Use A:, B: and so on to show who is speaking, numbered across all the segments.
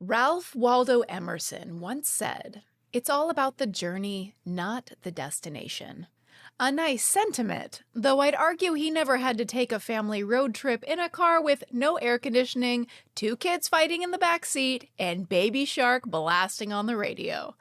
A: Ralph Waldo Emerson once said, "It's all about the journey, not the destination." A nice sentiment, though I'd argue he never had to take a family road trip in a car with no air conditioning, 2 kids fighting in the back seat, and Baby Shark blasting on the radio.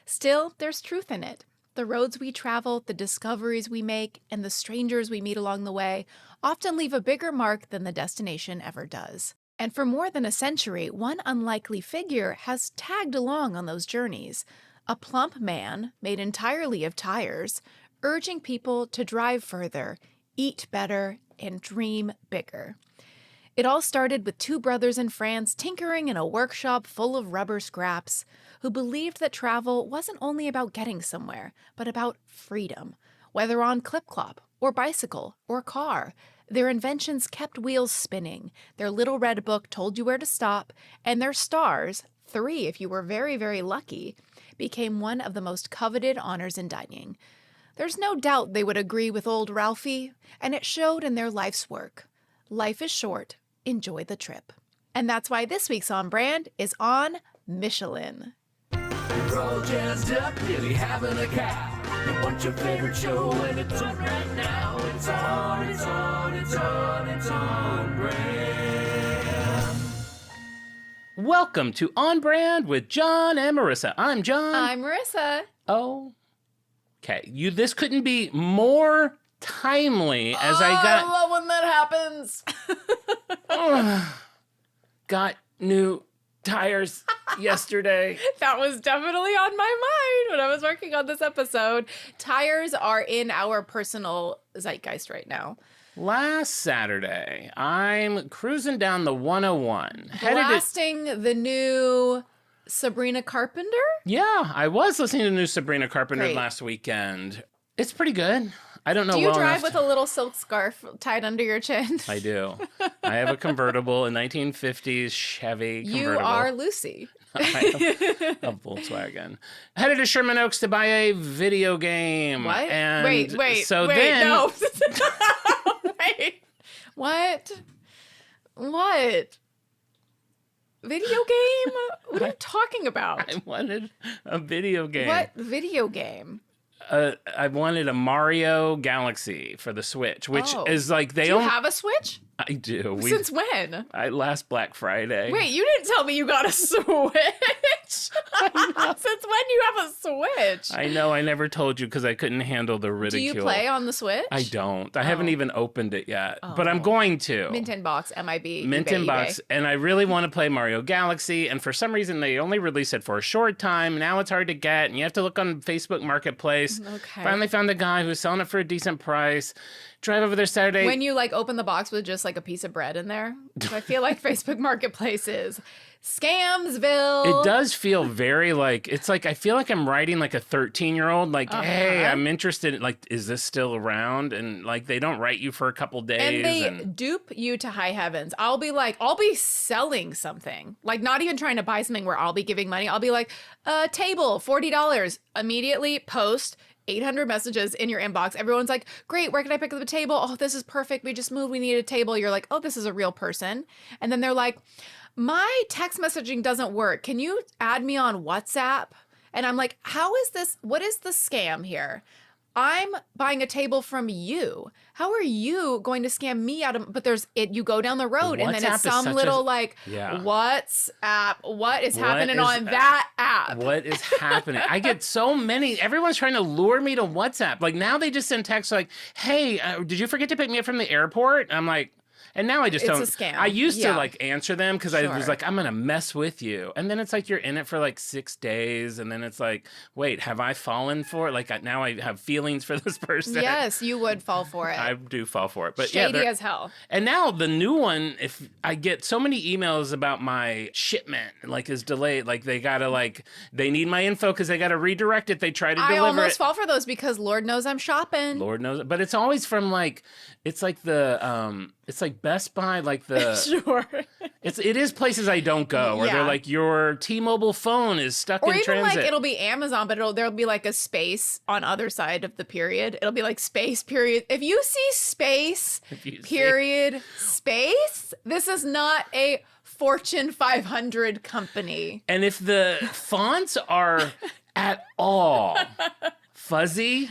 A: Still, there's truth in it. The roads we travel, the discoveries we make, and the strangers we meet along the way often leave a bigger mark than the destination ever does. And for more than a century, one unlikely figure has tagged along on those journeys. A plump man, made entirely of tires, urging people to drive further, eat better, and dream bigger. It all started with 2 brothers in France tinkering in a workshop full of rubber scraps, who believed that travel wasn't only about getting somewhere, but about freedom. Whether on clip-clop, or bicycle, or car, their inventions kept wheels spinning, their little red book told you where to stop, and their stars, 3 if you were very, very lucky, became one of the most coveted honors in dining. There's no doubt they would agree with old Ralphie, and it showed in their life's work. Life is short. Enjoy the trip. And that's why this week's On Brand is on Michelin.
B: We're all jazzed up, nearly having a cow. You want your favorite show, and it's on right now. It's on brand.
C: Welcome to On Brand with Jon and Marisa. I'm Jon.
A: I'm Marisa.
C: Oh. Okay. This couldn't be more timely as
A: I love when that happens.
C: Got new tires yesterday.
A: That was definitely on my mind when I was working on this episode. Tires are in our personal zeitgeist right now.
C: Last Saturday, I'm cruising down the 101.
A: Blasting the new Sabrina Carpenter?
C: Yeah, I was listening to the new Sabrina Carpenter
A: Great.
C: last weekend. It's pretty good. I don't know.
A: Do you
C: well
A: drive
C: enough
A: with a little silk scarf tied under your chin?
C: I do. I have a convertible, a 1950s Chevy convertible.
A: You are Lucy.
C: I have a Volkswagen. Headed to Sherman Oaks to buy a video game.
A: What?
C: And
A: wait, no. Wait. What? Video game? What are you talking about?
C: I wanted a video game.
A: What video game?
C: I wanted a Mario Galaxy for the Switch, which is like
A: Do you have a Switch?
C: I do.
A: Since when?
C: Last Black Friday.
A: Wait, you didn't tell me you got a Switch. Since when you have a Switch?
C: I know. I never told you because I couldn't handle the ridicule.
A: Do you play on the Switch?
C: I don't. I haven't even opened it yet, but I'm going to.
A: Mint in box, MIB.
C: Mint in box, and I really want to play Mario Galaxy, and for some reason they only released it for a short time. Now it's hard to get, and you have to look on Facebook Marketplace.
A: Okay.
C: Finally found a guy who's selling it for a decent price. Drive over there Saturday.
A: When you open the box with just a piece of bread in there, I feel like Facebook Marketplace is Scamsville.
C: It does feel very it's I feel like I'm writing a 13-year-old, hey, I'm interested in, is this still around? And they don't write you for a couple days.
A: And they dupe you to high heavens. I'll be selling something, not even trying to buy something where I'll be giving money. I'll be a table, $40, immediately post 800 messages in your inbox. Everyone's like, great, where can I pick up the table? Oh, this is perfect. We just moved. We need a table. You're like, oh, this is a real person. And then they're like, my text messaging doesn't work. Can you add me on WhatsApp? And I'm like, how is this? What is the scam here? I'm buying a table from you. How are you going to scam me out of, but you go down the road and then it's some little WhatsApp. What is happening on that app?
C: What is happening? I get so many, everyone's trying to lure me to WhatsApp. Now they just send texts hey, did you forget to pick me up from the airport? I'm like, and now I just don't.
A: It's a scam.
C: I used to answer them because I was
A: Sure.
C: I'm going to mess with you. And then it's you're in it for 6 days. And then it's wait, have I fallen for it? Now I have feelings for this person.
A: Yes, you would fall for it.
C: I do fall for it. But
A: Shady as hell.
C: And now the new one, if I get so many emails about my shipment, is delayed. They gotta they need my info because they gotta redirect it. They try to deliver it.
A: I almost fall for those because Lord knows I'm shopping.
C: Lord knows, but it's always from it's it's Best Buy,
A: Sure.
C: It is places I don't go where they're your T-Mobile phone is stuck in transit.
A: Or even it'll be Amazon, but there'll be a space on other side of the period. It'll be space period. If you see space period space, this is not a Fortune 500 company.
C: And if the fonts are at all fuzzy,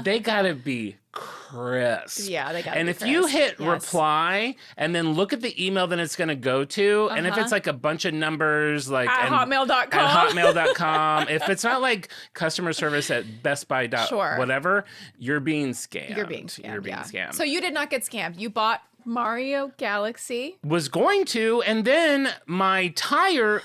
C: they gotta be crisp.
A: Yeah, they gotta
C: And
A: be
C: if you
A: crisp.
C: hit
A: Yes.
C: reply and then look at the email that it's gonna go to, and if it's like a bunch of numbers like
A: At hotmail.com.
C: at hotmail.com, if it's not like customer service at Best Buy
A: Sure.
C: whatever, you're being scammed.
A: You're being scammed.
C: You're being scammed.
A: So you did not get scammed. You bought Mario Galaxy.
C: Was going to, and then my tire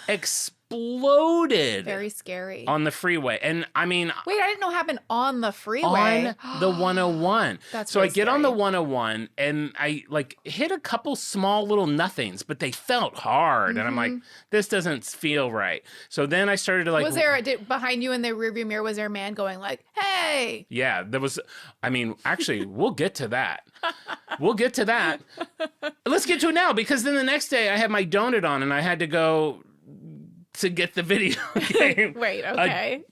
C: exploded
A: Very scary.
C: on the freeway. And I mean,
A: Wait, I didn't know what happened on the freeway.
C: on the 101.
A: That's
C: so I
A: really
C: get on the
A: scary.
C: 101 and I like hit a couple small little nothings, but they felt hard. And I'm like, this doesn't feel right. So then I started to like,
A: Was there behind you in the rearview mirror? Was there a man going like, "Hey"?
C: yeah, there was, I mean, actually, we'll get to that. We'll get to that. Let's get to it now, because then the next day I had my donut on and I had to go to get the video game.
A: Wait, okay.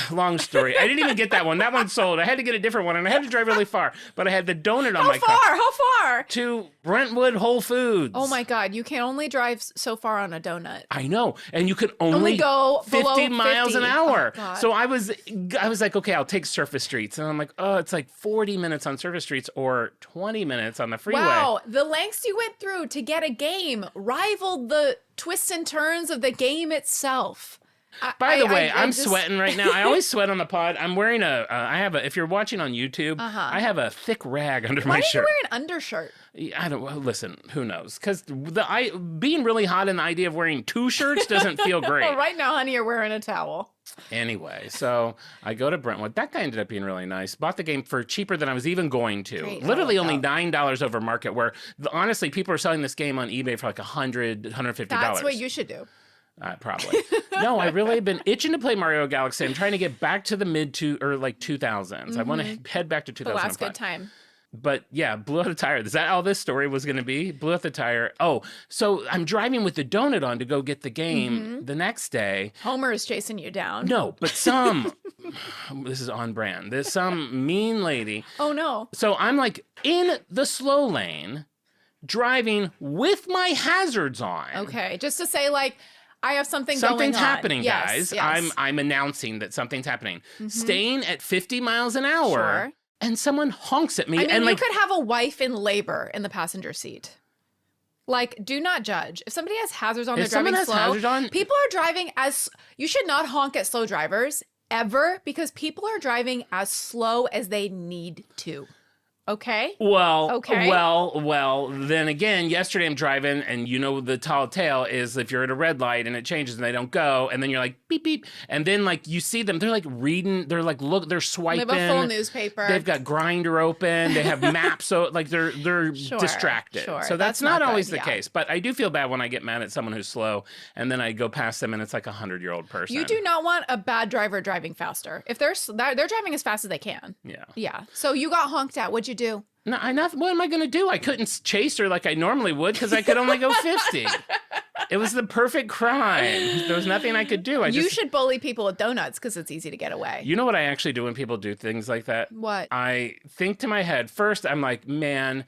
C: Long story. I didn't even get that one. That one sold. I had to get a different one, and I had to drive really far. But I had the donut on my car
A: How far?
C: to Brentwood Whole Foods.
A: Oh my God, you can only drive so far on a donut.
C: I know, and you could only,
A: Only go below
C: 50 miles an
A: 50.
C: hour.
A: Oh, God.
C: So I was like, okay, I'll take surface streets, and I'm like, oh, it's like 40 minutes on surface streets or 20 minutes on the freeway.
A: Wow, the lengths you went through to get a game rivaled the twists and turns of the game itself.
C: By the way, I'm
A: just-
C: sweating right now. I always sweat on the pod. I'm wearing if you're watching on YouTube, I have a thick rag under
A: Why
C: my
A: did you
C: shirt.
A: wear an undershirt?
C: I don't listen. Who knows? Because being really hot and the idea of wearing two shirts doesn't feel great.
A: Well, right now, honey, you're wearing a towel.
C: Anyway, so I go to Brentwood. That guy ended up being really nice. Bought the game for cheaper than I was even going to.
A: Great.
C: Literally
A: Oh,
C: only
A: wow.
C: $9 over market. Where honestly, people are selling this game on eBay for like $100, $150.
A: That's what you should do.
C: Probably. No, I really have been itching to play Mario Galaxy. I'm trying to get back to the mid 2000s. I want to head back to
A: The
C: 2005.
A: last good time.
C: But yeah, blew out a tire. Is that all this story was going to be? Blew out the tire. Oh, so I'm driving with the donut on to go get the game the next day.
A: Homer is chasing you down.
C: No, but this is on brand. There's some mean lady.
A: Oh, no.
C: So I'm like in the slow lane, driving with my hazards on.
A: Okay, just to say, like, I have something
C: Something's
A: going on.
C: happening,
A: Yes,
C: guys.
A: yes.
C: I'm announcing that something's happening. Staying at 50 miles an hour,
A: Sure.
C: and someone honks at me,
A: I mean,
C: and
A: you
C: like,
A: could have a wife in labor in the passenger seat. Like, do not judge. If somebody has hazards on,
C: If
A: they're driving
C: someone has
A: slow.
C: hazards on-
A: People are driving you should not honk at slow drivers ever, because people are driving as slow as they need to. Okay? Okay.
C: Well, then again, yesterday I'm driving, and you know the tall tale is if you're at a red light and it changes and they don't go, and then you're like, beep, beep. And then, like, you see them, they're like reading, they're like, look, they're
A: They
C: swiping.
A: have a full newspaper.
C: They've got Grinder open. They have maps. So, like, they're
A: Sure,
C: distracted.
A: sure.
C: So that's
A: That's
C: not
A: not
C: always
A: good,
C: the
A: yeah.
C: case. But I do feel bad when I get mad at someone who's slow, and then I go past them, and it's like a 100-year-old person.
A: You do not want a bad driver driving faster. If they're driving as fast as they can.
C: Yeah.
A: Yeah. So you got honked at. What'd you do?
C: No, what am I going to do? I couldn't chase her like I normally would because I could only go 50. It was the perfect crime. There was nothing I could do.
A: You should bully people with donuts because it's easy to get away.
C: You know what I actually do when people do things like that?
A: What?
C: I think to my head, first, I'm like, man,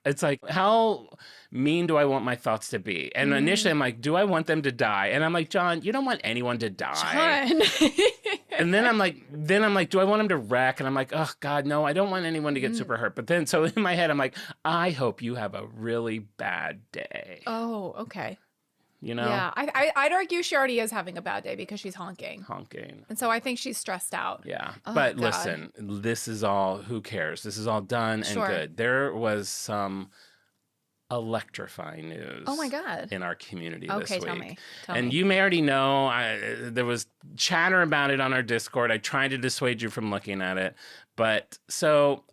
C: it's like, how mean do I want my thoughts to be? And initially I'm like, do I want them to die? And I'm like, John, you don't want anyone to die.
A: John.
C: And then I'm like, do I want them to wreck? And I'm like, oh God, no, I don't want anyone to get super hurt. But then, so in my head, I'm like, I hope you have a really bad day.
A: Oh, okay.
C: You know?
A: Yeah, I'd argue she already is having a bad day because she's honking.
C: Honking.
A: And so I think she's stressed out.
C: Yeah.
A: Oh,
C: but
A: God.
C: listen, this is all, who cares? This is all done and
A: Sure.
C: good. There was some electrifying news.
A: Oh my God.
C: In our community this
A: Okay,
C: week.
A: tell me. Tell
C: And
A: me.
C: you may already know, there was chatter about it on our Discord. I tried to dissuade you from looking at it. But so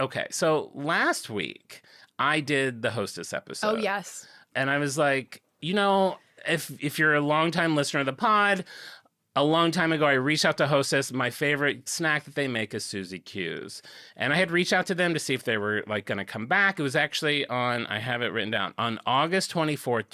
C: last week I did the hostess episode.
A: Oh, yes.
C: And I was like, you know, if you're a longtime listener of the pod, a long time ago, I reached out to Hostess. My favorite snack that they make is Susy Q's. And I had reached out to them to see if they were like going to come back. It was actually I have it written down, on August 24th,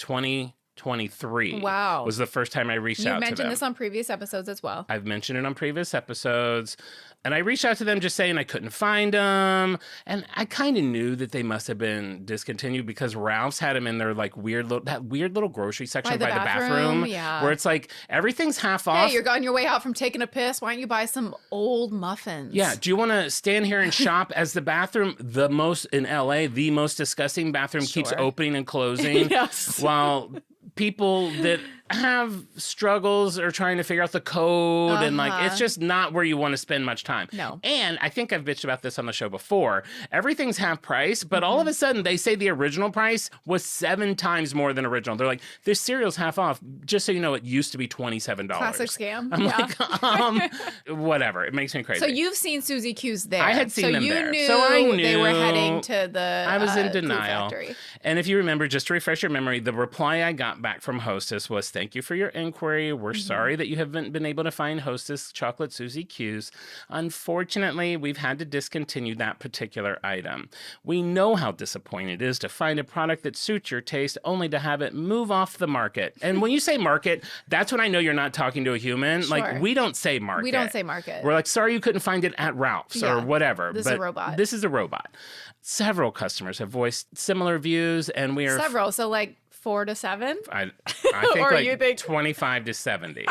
C: 2023.
A: Wow.
C: Was the first time I reached out to them.
A: You've mentioned this on previous episodes as well.
C: I've mentioned it on previous episodes. And I reached out to them just saying I couldn't find them. And I kind of knew that they must have been discontinued because Ralph's had them in their like weird little grocery section by the bathroom.
A: Yeah.
C: Where it's like everything's half off.
A: Hey, you're on your way out from taking a piss. Why don't you buy some old muffins?
C: Yeah. Do you want to stand here and shop as the bathroom, the most in LA, the most disgusting bathroom keeps opening and closing?
A: Yes.
C: While people that have struggles or trying to figure out the code and like it's just not where you want to spend much time.
A: No.
C: And I think I've bitched about this on the show before. Everything's half price, but all of a sudden they say the original price was 7 times more than original. They're like, this cereal's half off. Just so you know, it used to be $27.
A: Classic scam.
C: I'm like, whatever. It makes me crazy.
A: So you've seen Susy Q's there.
C: I had seen them
A: you
C: there.
A: Knew
C: so I knew
A: they were heading to the
C: I was in
A: food
C: denial.
A: factory.
C: And if you remember, just to refresh your memory, the reply I got back from Hostess was, thank you for your inquiry. We're sorry that you haven't been able to find Hostess chocolate Susy Q's. Unfortunately, we've had to discontinue that particular item. We know how disappointing it is to find a product that suits your taste only to have it move off the market. And when you say market, that's when I know you're not talking to a human.
A: Sure.
C: Like, we don't say market.
A: We don't say market.
C: We're like, sorry you couldn't find it at Ralph's or whatever.
A: This is a robot.
C: This is a robot. Several customers have voiced similar views, and we are...
A: Several. So like 4 to 7?
C: I think
A: Or
C: like
A: you think-
C: 25 to 70,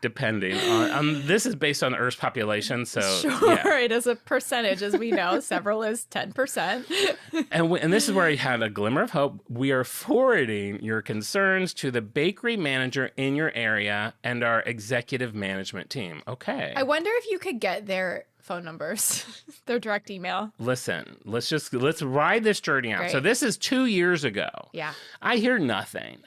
C: depending on this is based on Earth's population, so
A: Sure,
C: yeah.
A: it is a percentage, as we know. Several is 10%.
C: And this is where I had a glimmer of hope. We are forwarding your concerns to the bakery manager in your area and our executive management team. Okay.
A: I wonder if you could get their phone numbers, their direct email.
C: Listen, let's ride this journey out.
A: Great.
C: So this is 2 years ago.
A: Yeah.
C: I hear nothing.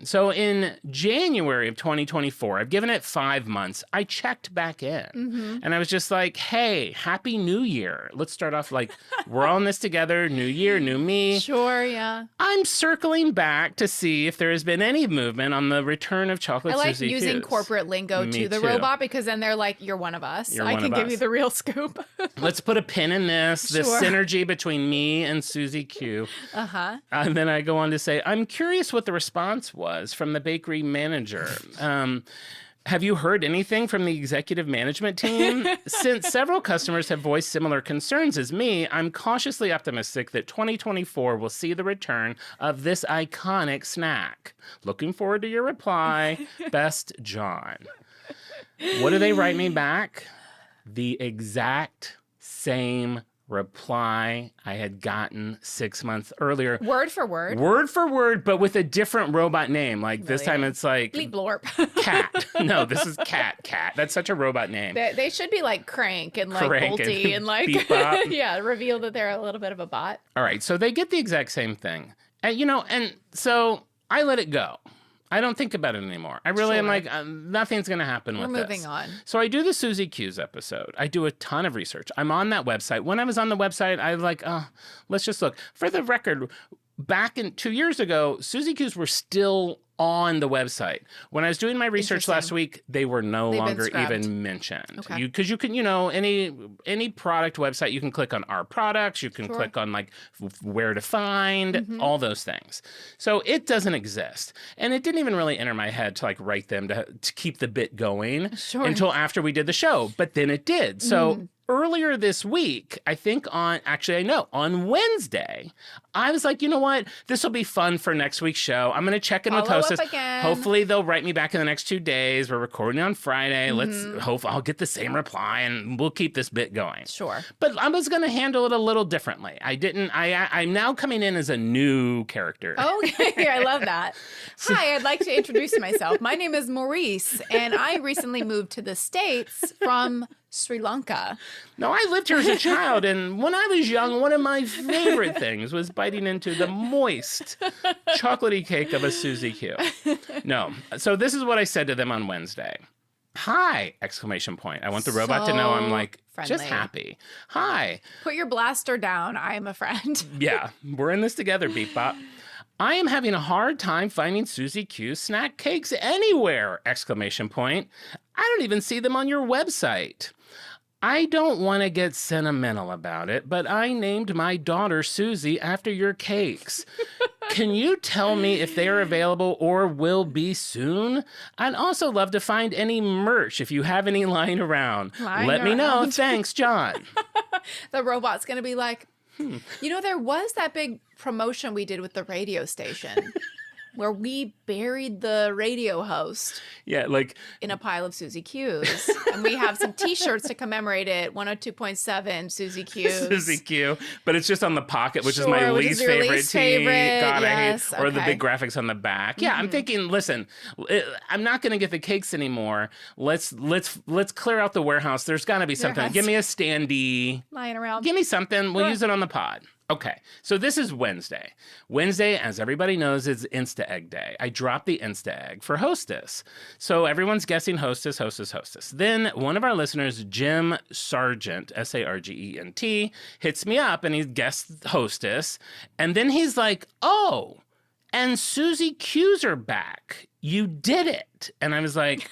C: So in January of 2024, I've given it 5 months. I checked back in and I was just like, hey, Happy New Year. Let's start off like, we're all in this together. New year, new me.
A: Sure, yeah.
C: I'm circling back to see if there has been any movement on the return of chocolate
A: I like
C: Susy
A: using
C: Q's.
A: corporate lingo
C: Me
A: to the
C: too.
A: robot because then they're like, you're one of us.
C: You're
A: I
C: one
A: can
C: of
A: give
C: us.
A: you the real scoop.
C: Let's put a pin in this
A: Sure.
C: synergy between me and Susy Q. And then I go on to say, I'm curious what the response was from the bakery manager. Have you heard anything from the executive management team? Since several customers have voiced similar concerns as me, I'm cautiously optimistic that 2024 will see the return of this iconic snack. Looking forward to your reply. Best, John. What do they write me back? The exact same reply I had gotten 6 months earlier.
A: Word for word.
C: Word for word, but with a different robot name. Like this time it's like
A: Bleep blorp.
C: Cat. No, this is Cat. That's such a robot name.
A: They should be like Crank and like
C: Crank
A: Bolty and like,
C: Beep Bop.
A: yeah, reveal that they're a little bit of a bot.
C: All right, so they get the exact same thing. And so I let it go. I don't think about it anymore. I really am
A: Sure.
C: like, nothing's going to happen with
A: We're
C: this.
A: moving on.
C: So I do the Susy Q's episode. I do a ton of research. I'm on that website. When I was on the website, I was like, let's just look. For the record, back in 2 years ago, Susy Q's were still on the website. When I was doing my research last week, they were no
A: They've been
C: longer
A: scrubbed.
C: even mentioned.
A: Okay.
C: Because you can, any product website, you can click on our products, you can click on like where to find, all those things. So it doesn't exist. And it didn't even really enter my head to like write them to keep the bit going until after we did the show. But then it did. So earlier this week, I think on Wednesday, I was like, you know what? This will be fun for next week's show. I'm going to check in with
A: Follow up
C: Hostess.
A: again.
C: Hopefully they'll write me back in the next 2 days. We're recording on Friday. Let's hope I'll get the same reply and we'll keep this bit going.
A: Sure.
C: But I was going to handle it a little differently. I'm now coming in as a new character.
A: Okay, I love that. Hi, I'd like to introduce myself. My name is Maurice, and I recently moved to the States from Sri Lanka.
C: No, I lived here as a child, and when I was young, one of my favorite things was biting into the moist, chocolatey cake of a Susy Q. No, so this is what I said to them on Wednesday. Hi! Exclamation point. I want the robot to know I'm like just
A: friendly.
C: happy. Hi.
A: Put your blaster down. I am a friend.
C: Yeah, we're in this together, Beep Bop. I am having a hard time finding Susy Q snack cakes anywhere! Exclamation point. I don't even see them on your website. I don't want to get sentimental about it, but I named my daughter Susie after your cakes. Can you tell me if they are available or will be soon? I'd also love to find any merch if you have any lying around. Let me know. Thanks, Jon.
A: The robot's going to be like, You know, there was that big promotion we did with the radio station where we buried the radio host.
C: Yeah, like
A: in a pile of Susy Q's. And we have some t-shirts to commemorate it. 102.7 Susy Q's.
C: Susy Q. But it's just on the pocket, which is my least favorite tee. God,
A: yes,
C: I hate. Or the big graphics on the back. Yeah, I'm thinking, listen, I'm not going to get the cakes anymore. Let's clear out the warehouse. There's got to be something. Give me a standee.
A: Lying around.
C: Give me something. We'll use it on the pod. Okay, so this is Wednesday. Wednesday, as everybody knows, is Insta Egg Day. I dropped the Insta Egg for Hostess. So everyone's guessing Hostess, Hostess, Hostess. Then one of our listeners, Jim Sargent, Sargent, hits me up and he guessed Hostess. And then he's like, oh, and Susy Q's are back. You did it. And I was like,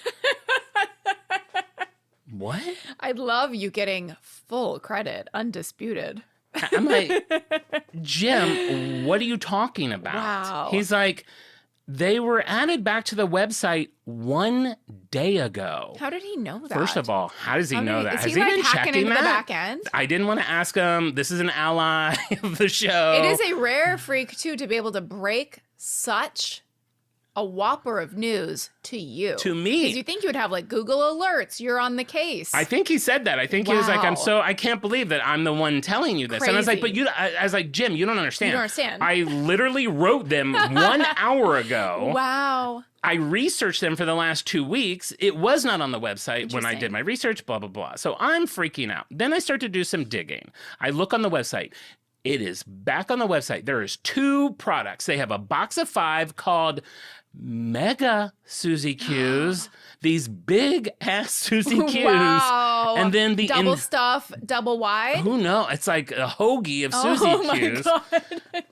C: what?
A: I love you getting full credit, undisputed.
C: I'm like, Jim, what are you talking about?
A: Wow.
C: He's like, they were added back to the website 1 day ago.
A: How did he know that?
C: First of all, how does he know that?
A: Is
C: Has
A: he
C: he
A: like
C: been
A: hacking
C: checking
A: into
C: that?
A: the back end?
C: I didn't want to ask him. This is an ally of the show.
A: It is a rare freak, too, to be able to break such a whopper of news to you.
C: To me.
A: Because you think you would have like Google alerts. You're on the case.
C: I think he said that. I think he was like, I can't believe that I'm the one telling you this.
A: Crazy.
C: And I was like, I was like, Jim, you don't understand.
A: You don't understand.
C: I literally wrote them 1 hour ago.
A: Wow.
C: I researched them for the last 2 weeks. It was not on the website when I did my research, blah, blah, blah. So I'm freaking out. Then I start to do some digging. I look on the website. It is back on the website. There is 2 products. They have a box of 5 called Mega Susy Q's, these big ass Susy Q's.
A: Wow.
C: And then the
A: double stuff, double wide.
C: Who knows? It's like a hoagie of Susy Q's.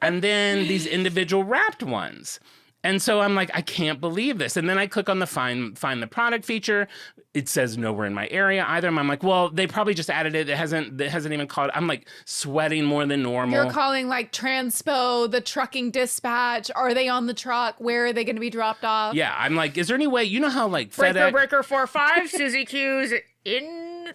C: And then these individual wrapped ones. And so I'm like, I can't believe this. And then I click on the find the product feature. It says nowhere in my area either. And I'm like, well, they probably just added it. It hasn't even called. I'm like sweating more than normal.
A: You're calling like Transpo, the trucking dispatch. Are they on the truck? Where are they going to be dropped off?
C: Yeah, I'm like, is there any way, you know how like FedEx.
A: Breaker 45, Susy Q's in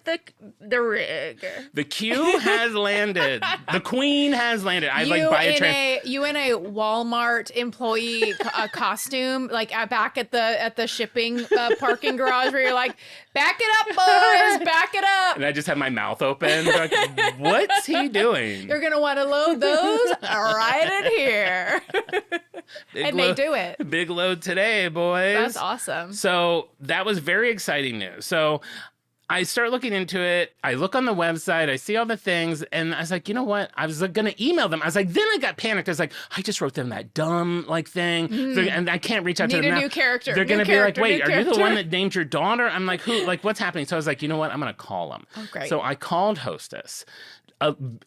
A: the rig.
C: The Q has landed. The Queen has landed. I like buy a
A: You in a Walmart employee costume, like back at the shipping parking garage, where you're like, back it up, boys, back it up.
C: And I just have my mouth open. Like, what's he doing?
A: You're gonna want to load those right in here. They do it.
C: Big load today, boys.
A: That's awesome.
C: So that was very exciting news. So I start looking into it. I look on the website. I see all the things. And I was like, you know what? I was like, going to email them. I was like, then I got panicked. I was like, I just wrote them that dumb like thing. And I can't reach out to them
A: Need a
C: now.
A: new character.
C: They're going to be like, wait, are you the one that named your daughter? I'm like, who? Like, what's happening? So I was like, you know what? I'm going to call them.
A: Oh, great.
C: So I called Hostess.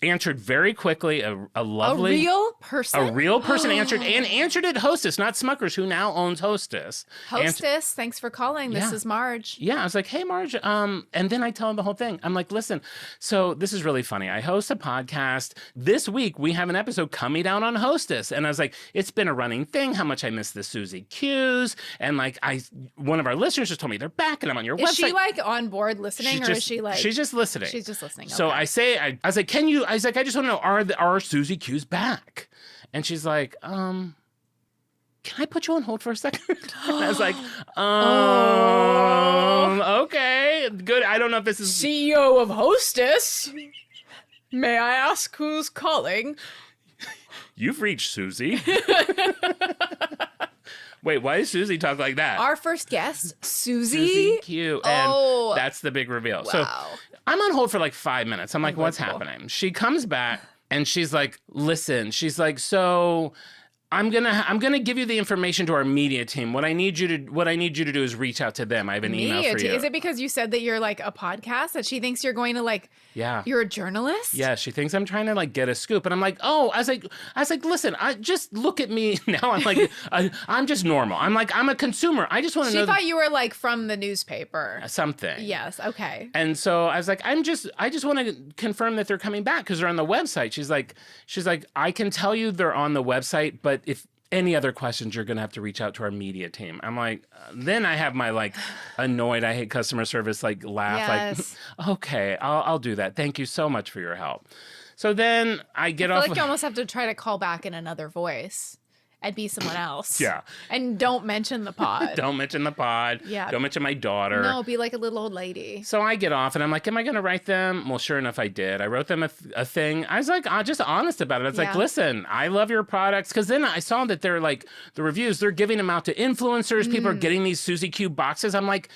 C: Answered very quickly. A lovely...
A: A real person?
C: A real person answered it Hostess, not Smuckers, who now owns Hostess.
A: Hostess, thanks for calling. This is Marge.
C: Yeah, I was like, hey, Marge. And then I tell him the whole thing. I'm like, listen, so this is really funny. I host a podcast. This week, we have an episode coming out on Hostess. And I was like, it's been a running thing, how much I miss the Susy Q's. And like, one of our listeners just told me they're back and I'm on your website.
A: Is she like on board listening or is she like?
C: She's just listening.
A: She's just listening. Okay.
C: So I was like, I just want to know, are Susy Q's back? And she's like, can I put you on hold for a second? And I was like, okay, good. I don't know if this is
A: CEO of Hostess. May I ask who's calling?
C: You've reached Susy. Wait, why does Susy talk like that?
A: Our first guest,
C: Susy Q. And that's the big reveal.
A: Wow.
C: So I'm on hold for like 5 minutes. I'm like, what's happening? She comes back and she's like, listen, she's like, so I'm gonna give you the information to our media team. What I need you to do is reach out to them. I have an email for you.
A: Is it because you said that you're like a podcast that she thinks you're going to like?
C: Yeah.
A: You're a journalist?
C: Yeah, she thinks I'm trying to like get a scoop, and I'm like, oh, I was like, listen, I just look at me now. I'm like, I'm just normal. I'm like, I'm a consumer. I just want to know.
A: She thought you were like from the newspaper.
C: Something.
A: Yes. Okay.
C: And so I was like, I just want to confirm that they're coming back because they're on the website. She's like, I can tell you they're on the website, but any other questions, you're going to have to reach out to our media team. I'm like, then I have my like annoyed, I hate customer service, like laugh,
A: Yes.
C: like, okay, I'll do that. Thank you so much for your help. So then I get
A: I
C: off.
A: feel like you almost have to try to call back in another voice and be someone else.
C: Yeah.
A: And don't mention the pod.
C: Don't mention the pod.
A: Yeah.
C: Don't mention my daughter.
A: No, be like a little old lady.
C: So I get off and I'm like, am I going to write them? Well, sure enough, I did. I wrote them a thing. I was like, just honest about it. It's like,
A: Yeah.
C: listen, I love your products. Because then I saw that they're like, the reviews, they're giving them out to influencers. People are getting these Susy Q boxes. I'm like,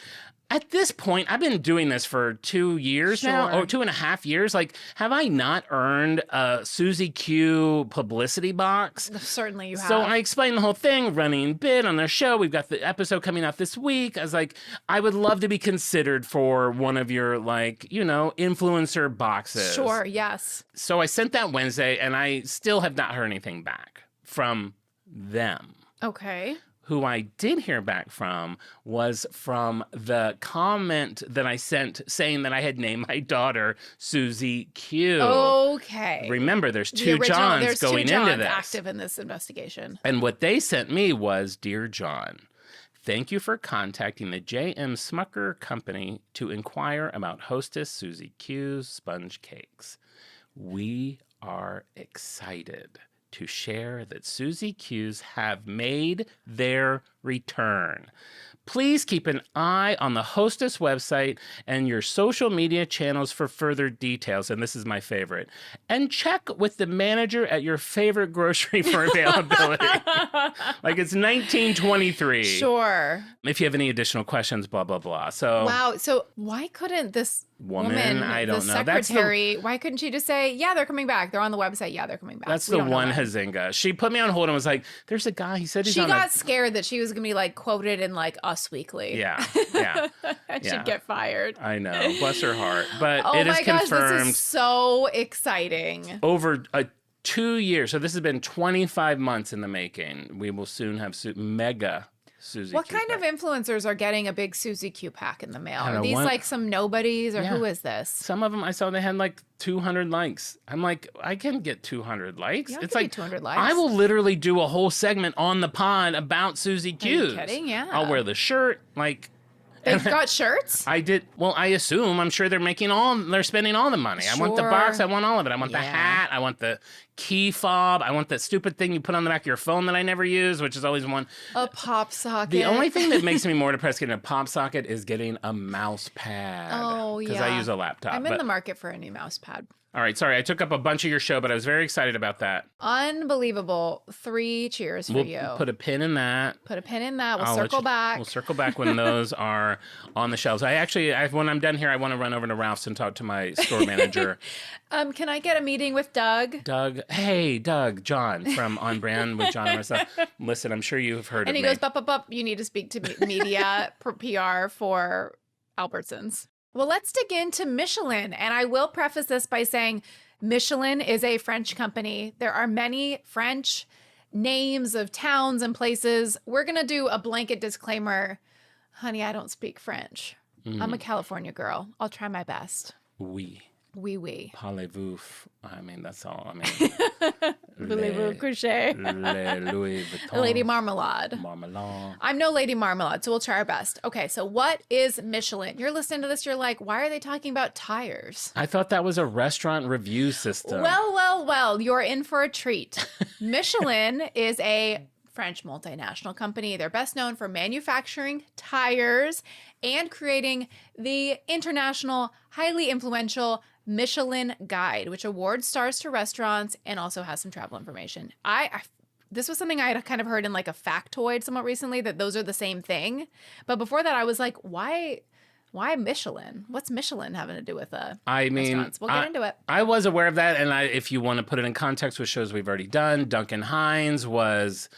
C: at this point, I've been doing this for 2 years now,
A: Sure.
C: or 2.5 years. Like, have I not earned a Susy Q publicity box?
A: Certainly you have.
C: So I explained the whole thing, running bid on their show. We've got the episode coming out this week. I was like, I would love to be considered for one of your, like, influencer boxes.
A: Sure, yes.
C: So I sent that Wednesday, and I still have not heard anything back from them.
A: Okay.
C: Who I did hear back from was from the comment that I sent saying that I had named my daughter Susy Q.
A: Okay.
C: Remember, there's
A: The
C: two
A: original-
C: Johns
A: there's
C: going
A: two Johns
C: into this.
A: active in this investigation.
C: And what they sent me was, Dear John, thank you for contacting the J.M. Smucker Company to inquire about Hostess Susy Q's sponge cakes. We are excited to share that Susy Q's have made their return. Please keep an eye on the Hostess website and your social media channels for further details. And this is my favorite. And check with the manager at your favorite grocery for availability. Like it's 1923.
A: Sure.
C: If you have any additional questions, blah, blah, blah. So
A: Wow. So why couldn't this
C: Woman, I don't
A: the
C: know. That's the-
A: secretary, why couldn't she just say, yeah, they're coming back. They're on the website. Yeah, they're coming back.
C: that's
A: We
C: the
A: don't know
C: one
A: when.
C: Hazinga. She put me on hold and was like, there's a guy, he said he's
A: She
C: on
A: got scared that she was going to be like quoted in like Us Weekly.
C: Yeah, yeah.
A: And
C: Yeah.
A: she'd get fired.
C: I know. Bless her heart. But
A: Oh
C: it is
A: my gosh,
C: confirmed
A: this is so exciting.
C: over 2 years. So this has been 25 months in the making. We will soon have mega Susy
A: What
C: Q
A: kind of
C: pack.
A: influencers are getting a big Susy Q pack in the mail?
C: I don't
A: Are
C: know,
A: these
C: one-
A: like some nobodies or
C: Yeah.
A: who is this?
C: Some of them I saw they had like 200 likes. I'm like, I can get 200 likes.
A: Yeah, I
C: It's
A: can
C: like
A: get 200 likes.
C: I will literally do a whole segment on the pod about Susy Q's.
A: kidding? Yeah.
C: I'll wear the shirt. Like
A: They've got shirts?
C: I did. Well, I assume. I'm sure they're spending all the money. I want the
A: Sure.
C: box. I want all of it. I want the
A: Yeah.
C: hat. I want the key fob. I want that stupid thing you put on the back of your phone that I never use, which is always one.
A: A pop socket.
C: The only thing that makes me more depressed getting a pop socket is getting a mouse pad.
A: Oh,
C: Because
A: yeah.
C: I use a laptop.
A: I'm in
C: but-
A: the market for a new mouse pad.
C: All right. Sorry. I took up a bunch of your show, but I was very excited about that.
A: Unbelievable. 3 cheers for
C: We'll
A: you.
C: put a pin in that.
A: Put a pin in that. We'll
C: I'll let
A: circle
C: you-
A: back.
C: We'll circle back when those are on the shelves. When I'm done here, I want to run over to Ralph's and talk to my store manager.
A: Can I get a meeting with Doug?
C: Doug, hey, Doug, John from On Brand with Jon and Marisa. Listen, I'm sure you've heard
A: And
C: of
A: he
C: me.
A: goes, bup, you need to speak to media PR for Albertsons. Well, let's dig into Michelin. And I will preface this by saying Michelin is a French company. There are many French names of towns and places. We're going to do a blanket disclaimer. Honey, I don't speak French. I'm a California girl. I'll try my best.
C: Oui.
A: Oui, oui.
C: Parlez-vous. I mean, that's all. I mean,
A: Voulez-vous coucher?
C: le Louis Vuitton.
A: Lady Marmalade.
C: Marmalade.
A: I'm no Lady Marmalade, so we'll try our best. Okay, so what is Michelin? You're listening to this, you're like, why are they talking about tires?
C: I thought that was a restaurant review system.
A: Well, you're in for a treat. Michelin is a French multinational company. They're best known for manufacturing tires and creating the international, highly influential Michelin Guide, which awards stars to restaurants and also has some travel information. This was something I had kind of heard in like a factoid somewhat recently, that those are the same thing. But before that, I was like, why Michelin? What's Michelin having to do with restaurants? We'll get into it.
C: I was aware of that, and if you want to put it in context with shows we've already done, Duncan Hines was,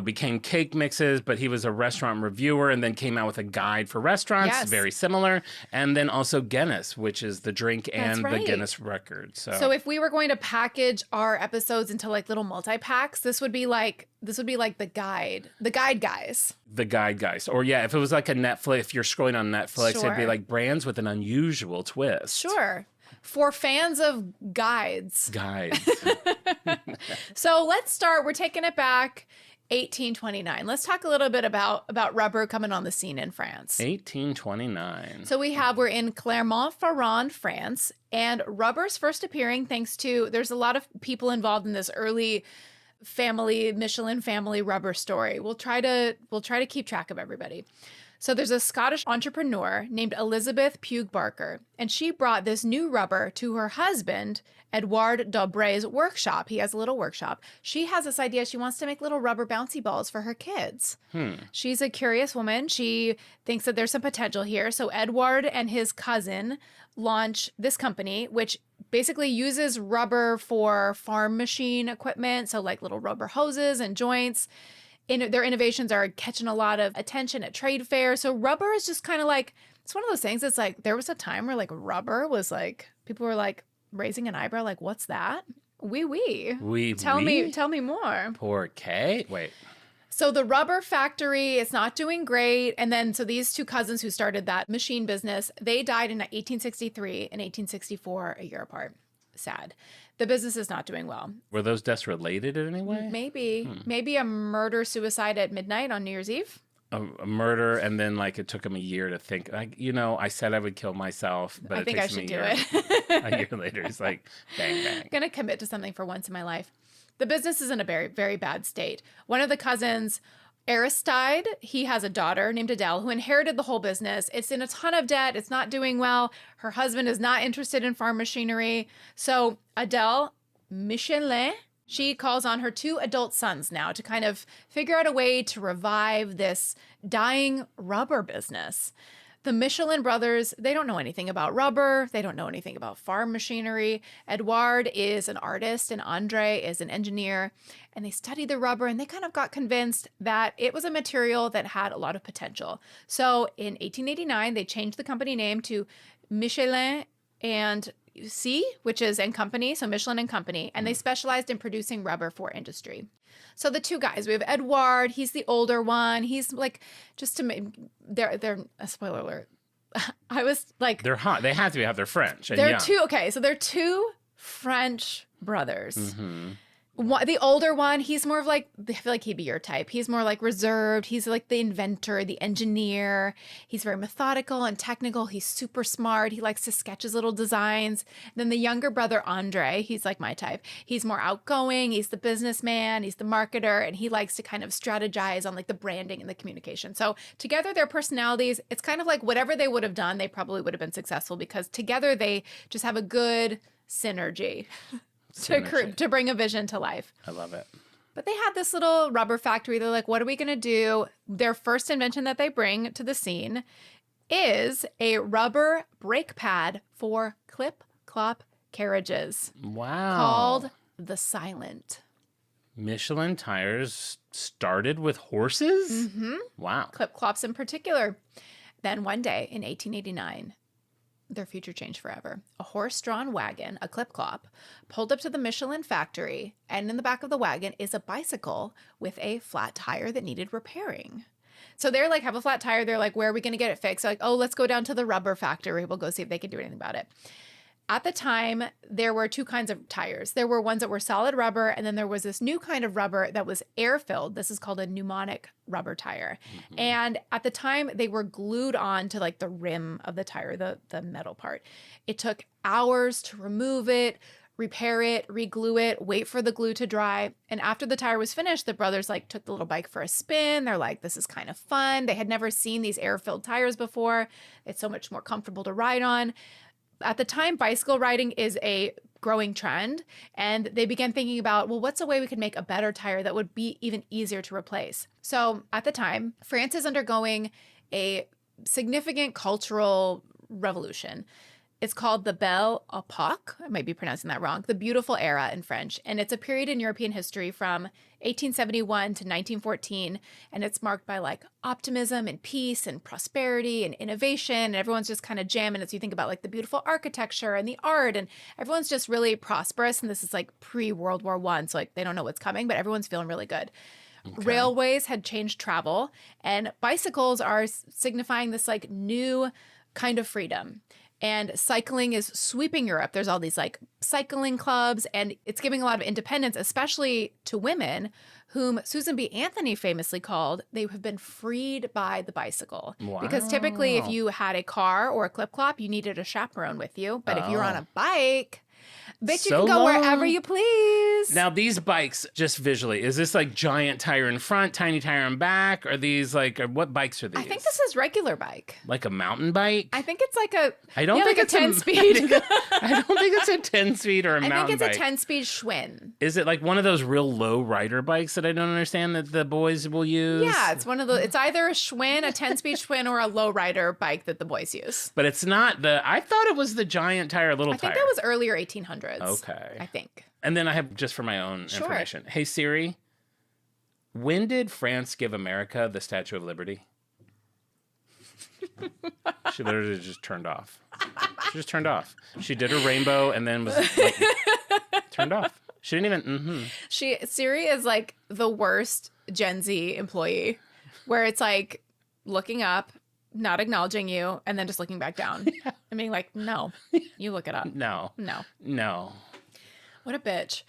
C: became cake mixes, but he was a restaurant reviewer and then came out with a guide for restaurants,
A: Yes.
C: very similar. And then also Guinness, which is the drink and the
A: right.
C: Guinness record.
A: So if we were going to package our episodes into like little multi-packs, this would be like the guide guys.
C: The guide guys. Or yeah, if it was like a Netflix, if you're scrolling on Netflix, it'd be
A: Sure.
C: like brands with an unusual twist.
A: Sure. for fans of guides.
C: Guides.
A: So let's start. We're taking it back 1829. Let's talk a little bit about rubber coming on the scene in France.
C: 1829.
A: So we're in Clermont-Ferrand, France, and rubber's first appearing there's a lot of people involved in this early Michelin family rubber story. We'll try to keep track of everybody. So there's a Scottish entrepreneur named Elizabeth Pugh Barker, and she brought this new rubber to her husband, Édouard Dobre's workshop. He has a little workshop. She has this idea. She wants to make little rubber bouncy balls for her kids. She's a curious woman. She thinks that there's some potential here. So Édouard and his cousin launch this company, which basically uses rubber for farm machine equipment. So like little rubber hoses and joints. Their innovations are catching a lot of attention at trade fairs. So rubber is just kind of like, it's one of those things. It's like, there was a time where like rubber was like, people were like raising an eyebrow, like, what's that? Oui. Tell me more.
C: Pour K? Wait.
A: So the rubber factory is not doing great. And then, so these two cousins who started that machine business, they died in 1863 and 1864, a year apart. Sad. The business is not doing well.
C: Were those deaths related in any way?
A: Maybe a murder-suicide at midnight on New Year's Eve.
C: A murder, and then like it took him a year to think. Like, I said I would kill myself, but
A: I think I should do
C: it. A year later, he's like, bang, bang.
A: I'm gonna commit to something for once in my life. The business is in a very, very bad state. One of the cousins, Aristide, he has a daughter named Adele who inherited the whole business. It's in a ton of debt. It's not doing well. Her husband is not interested in farm machinery. So Adele Michelin, she calls on her two adult sons now to kind of figure out a way to revive this dying rubber business. The Michelin brothers, they don't know anything about rubber. They don't know anything about farm machinery. Édouard is an artist and André is an engineer. And they studied the rubber and they kind of got convinced that it was a material that had a lot of potential. So in 1889, they changed the company name to Michelin and C, which is and Company, so Michelin and Company, and they specialized in producing rubber for industry. So the two guys, we have Édouard, he's the older one. He's like, just to make, they're a spoiler alert. I was like,
C: they're hot. They have to have their French. And
A: they're two French brothers. Mm-hmm. The older one, he's more of like, I feel like he'd be your type. He's more like reserved. He's like the inventor, the engineer. He's very methodical and technical. He's super smart. He likes to sketch his little designs. Then the younger brother, Andre, he's like my type. He's more outgoing. He's the businessman. He's the marketer. And he likes to kind of strategize on like the branding and the communication. So together, their personalities, it's kind of like whatever they would have done, they probably would have been successful because together they just have a good synergy. To bring a vision to life.
C: I love it.
A: But they had this little rubber factory. They're like, what are we going to do? Their first invention that they bring to the scene is a rubber brake pad for clip-clop carriages.
C: Wow.
A: Called the Silent.
C: Michelin tires started with horses?
A: Mm-hmm.
C: Wow.
A: Clip-clops in particular. Then one day in 1889, their future changed forever. A horse-drawn wagon, a clip-clop, pulled up to the Michelin factory, and in the back of the wagon is a bicycle with a flat tire that needed repairing. So they're like, have a flat tire. They're like, where are we going to get it fixed? They're like, oh, let's go down to the rubber factory. We'll go see if they can do anything about it. At the time, there were two kinds of tires. There were ones that were solid rubber, and then there was this new kind of rubber that was air-filled. This is called a pneumatic rubber tire. Mm-hmm. And at the time, they were glued on to like the rim of the tire, the metal part. It took hours to remove it, repair it, re-glue it, wait for the glue to dry. And after the tire was finished, the brothers like took the little bike for a spin. They're like, this is kind of fun. They had never seen these air-filled tires before. It's so much more comfortable to ride on. At the time, bicycle riding is a growing trend, and they began thinking about, well, what's a way we could make a better tire that would be even easier to replace? So at the time, France is undergoing a significant cultural revolution. It's called the Belle Époque. I might be pronouncing that wrong. The Beautiful Era in French. And it's a period in European history from 1871 to 1914. And it's marked by like optimism and peace and prosperity and innovation. And everyone's just kind of jamming as you think about like the beautiful architecture and the art. And everyone's just really prosperous. And this is like pre-World War I. So like they don't know what's coming, but everyone's feeling really good. Okay. Railways had changed travel. And bicycles are signifying this like new kind of freedom. And cycling is sweeping Europe. There's all these like cycling clubs, and it's giving a lot of independence, especially to women, whom Susan B. Anthony famously called, they have been freed by the bicycle.
C: Wow.
A: Because typically if you had a car or a clip-clop, you needed a chaperone with you. But if you're on a bike, bitch, you can go wherever you please.
C: Now, these bikes, just visually, is this like giant tire in front, tiny tire in back? Are these like, what bikes are these?
A: I think this is regular bike.
C: Like a mountain bike?
A: I think it's like a,
C: I don't think
A: like
C: it's
A: a 10-speed.
C: I don't think it's a 10-speed or a mountain bike.
A: I think it's a 10-speed Schwinn.
C: Is it like one of those real low rider bikes that I don't understand that the boys will use?
A: Yeah, it's one of those. It's either a Schwinn, a 10-speed Schwinn, or a low rider bike that the boys use.
C: But it's not I thought it was the giant tire, little tire.
A: I think that was earlier 1800s.
C: Okay.
A: I think.
C: And then I have, just for my own information. Hey, Siri, when did France give America the Statue of Liberty? She literally just turned off. She just turned off. She did her rainbow and then was like, turned off. She didn't even,
A: Siri is like the worst Gen Z employee, where it's like looking up, not acknowledging you, and then just looking back down. Yeah. I mean, like, no, you look it up.
C: No.
A: What a bitch.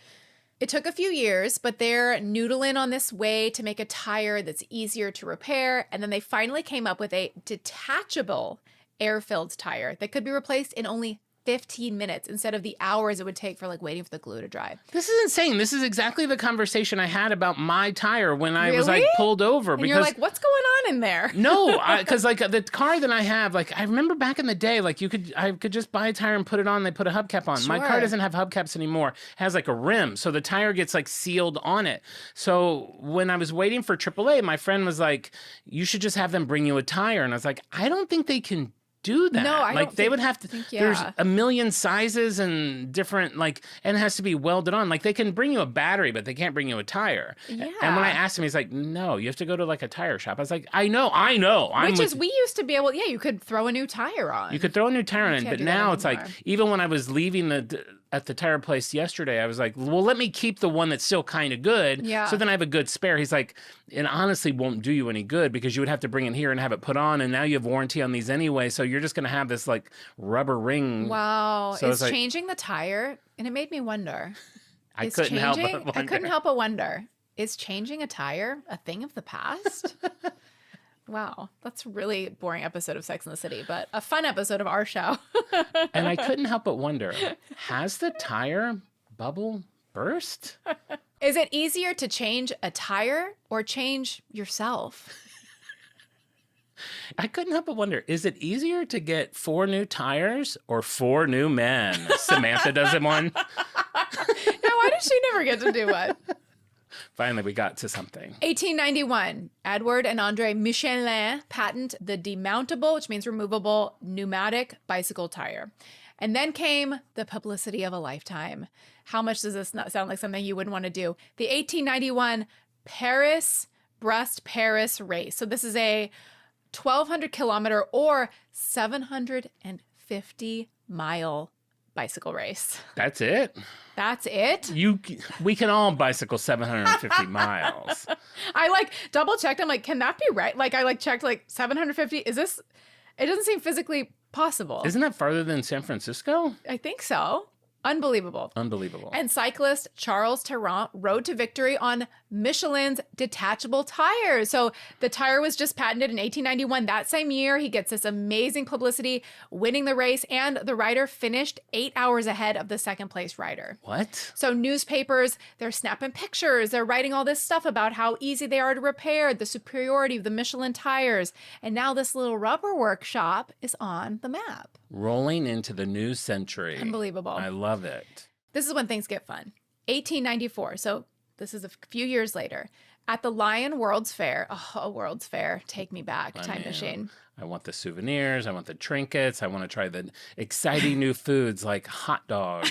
A: It took a few years, but they're noodling on this way to make a tire that's easier to repair. And then they finally came up with a detachable air-filled tire that could be replaced in only 15 minutes instead of the hours it would take for like waiting for the glue to dry.
C: This is insane. This is exactly the conversation I had about my tire when I was like pulled over.
A: And you're like, what's going on in there?
C: No, because like the car that I have, like I remember back in the day, like I could just buy a tire and put it on. They put a hubcap on.
A: Sure.
C: My car doesn't have hubcaps anymore. It has like a rim, so the tire gets like sealed on it. So when I was waiting for AAA, my friend was like, "You should just have them bring you a tire." And I was like, "I don't think they can do that."
A: No, I
C: like
A: don't
C: they
A: think,
C: would have to there's a million sizes and different and it has to be welded on. Like they can bring you a battery, but they can't bring you a tire.
A: Yeah.
C: And when I asked him, he's like, "No, you have to go to like a tire shop." I was like, I know.
A: We used to be able, you could throw a new tire on.
C: You could throw a new tire on, but now it's like,
A: anymore.
C: even when I was leaving at the tire place yesterday, I was like, well, let me keep the one that's still kind of good.
A: Yeah.
C: So then I have a good spare. He's like, it honestly won't do you any good because you would have to bring it here and have it put on. And now you have warranty on these anyway. So you're just going to have this like rubber ring.
A: Wow.
C: So
A: it's changing the tire. And it made me wonder.
C: I couldn't help but
A: wonder. Is changing a tire a thing of the past? Wow, that's a really boring episode of Sex and the City, but a fun episode of our show.
C: And I couldn't help but wonder, has the tire bubble burst?
A: Is it easier to change a tire or change yourself?
C: I couldn't help but wonder, is it easier to get 4 new tires or 4 new men? Samantha does it one.
A: Now, why does she never get to do one?
C: Finally, we got to something.
A: 1891, Édouard and André Michelin patent the demountable, which means removable, pneumatic bicycle tire. And then came the publicity of a lifetime. How much does this not sound like something you wouldn't want to do? The 1891 Brest-Paris race. So this is a 1,200 kilometer or 750 mile bicycle race.
C: That's it?
A: That's it?
C: We can all bicycle 750 miles.
A: I double checked. I'm like, can that be right? I checked 750. Is this, it doesn't seem physically possible.
C: Isn't that farther than San Francisco?
A: I think so. Unbelievable. And cyclist Charles Tarrant rode to victory on Michelin's detachable tires. So the tire was just patented in 1891. That same year, he gets this amazing publicity, winning the race, and the rider finished 8 hours ahead of the second place rider.
C: What?
A: So newspapers, they're snapping pictures. They're writing all this stuff about how easy they are to repair, the superiority of the Michelin tires. And now this little rubber workshop is on the map.
C: Rolling into the new century.
A: Unbelievable.
C: I love it.
A: This is when things get fun. 1894. So this is a few years later. At the Lion World's Fair. Oh, a World's Fair. Take me back. Time machine.
C: I want the souvenirs. I want the trinkets. I want to try the exciting new foods like hot dogs.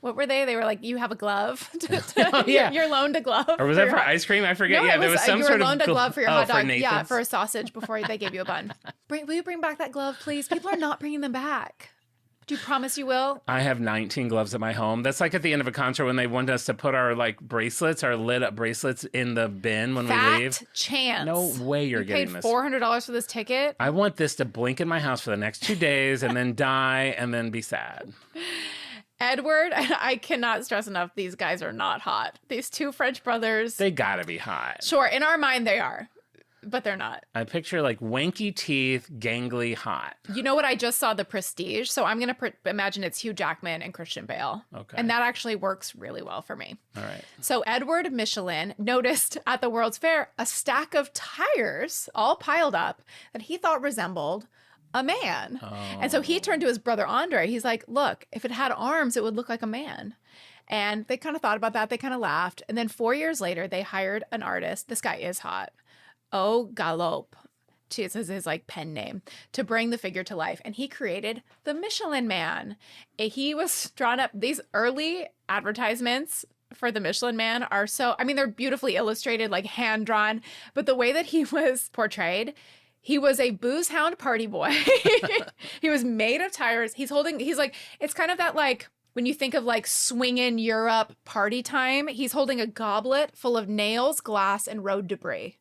A: What were they? They were like, you have a glove.
C: Oh, yeah.
A: You're loaned a glove.
C: Or was that for ice cream? I forget.
A: No,
C: there was some
A: you
C: sort
A: were loaned
C: of
A: a glove for your hot dog.
C: For
A: for a sausage before they gave you a bun. Will you bring back that glove, please? People are not bringing them back. Do you promise you will?
C: I have 19 gloves at my home. That's like at the end of a concert when they want us to put our like bracelets, our lit up bracelets in the bin when we leave.
A: Fat chance.
C: No way you're getting
A: paid
C: this.
A: $400 for this ticket.
C: I want this to blink in my house for the next 2 days and then die and then be sad.
A: Edward, I cannot stress enough, these guys are not hot. These two French brothers.
C: They gotta be hot.
A: Sure, in our mind they are, but they're not.
C: I picture like wanky teeth, gangly, hot.
A: You know what? I just saw The Prestige, so I'm going to imagine it's Hugh Jackman and Christian Bale.
C: Okay.
A: And that actually works really well for me.
C: All right.
A: So Edward Michelin noticed at the World's Fair a stack of tires all piled up that he thought resembled a man.
C: Oh.
A: And so he turned to his brother Andre. He's like, look, if it had arms, it would look like a man. And they kind of thought about that. They kind of laughed. And then 4 years later, they hired an artist. This guy is hot. Oh, Galop. This is his like pen name, to bring the figure to life. And he created the Michelin Man. He was drawn up. These early advertisements for the Michelin Man are so, I mean, they're beautifully illustrated, like hand drawn, but the way that he was portrayed, he was a booze hound party boy. He was made of tires. He's like, it's kind of that like, when you think of like swingin' Europe party time, he's holding a goblet full of nails, glass, and road debris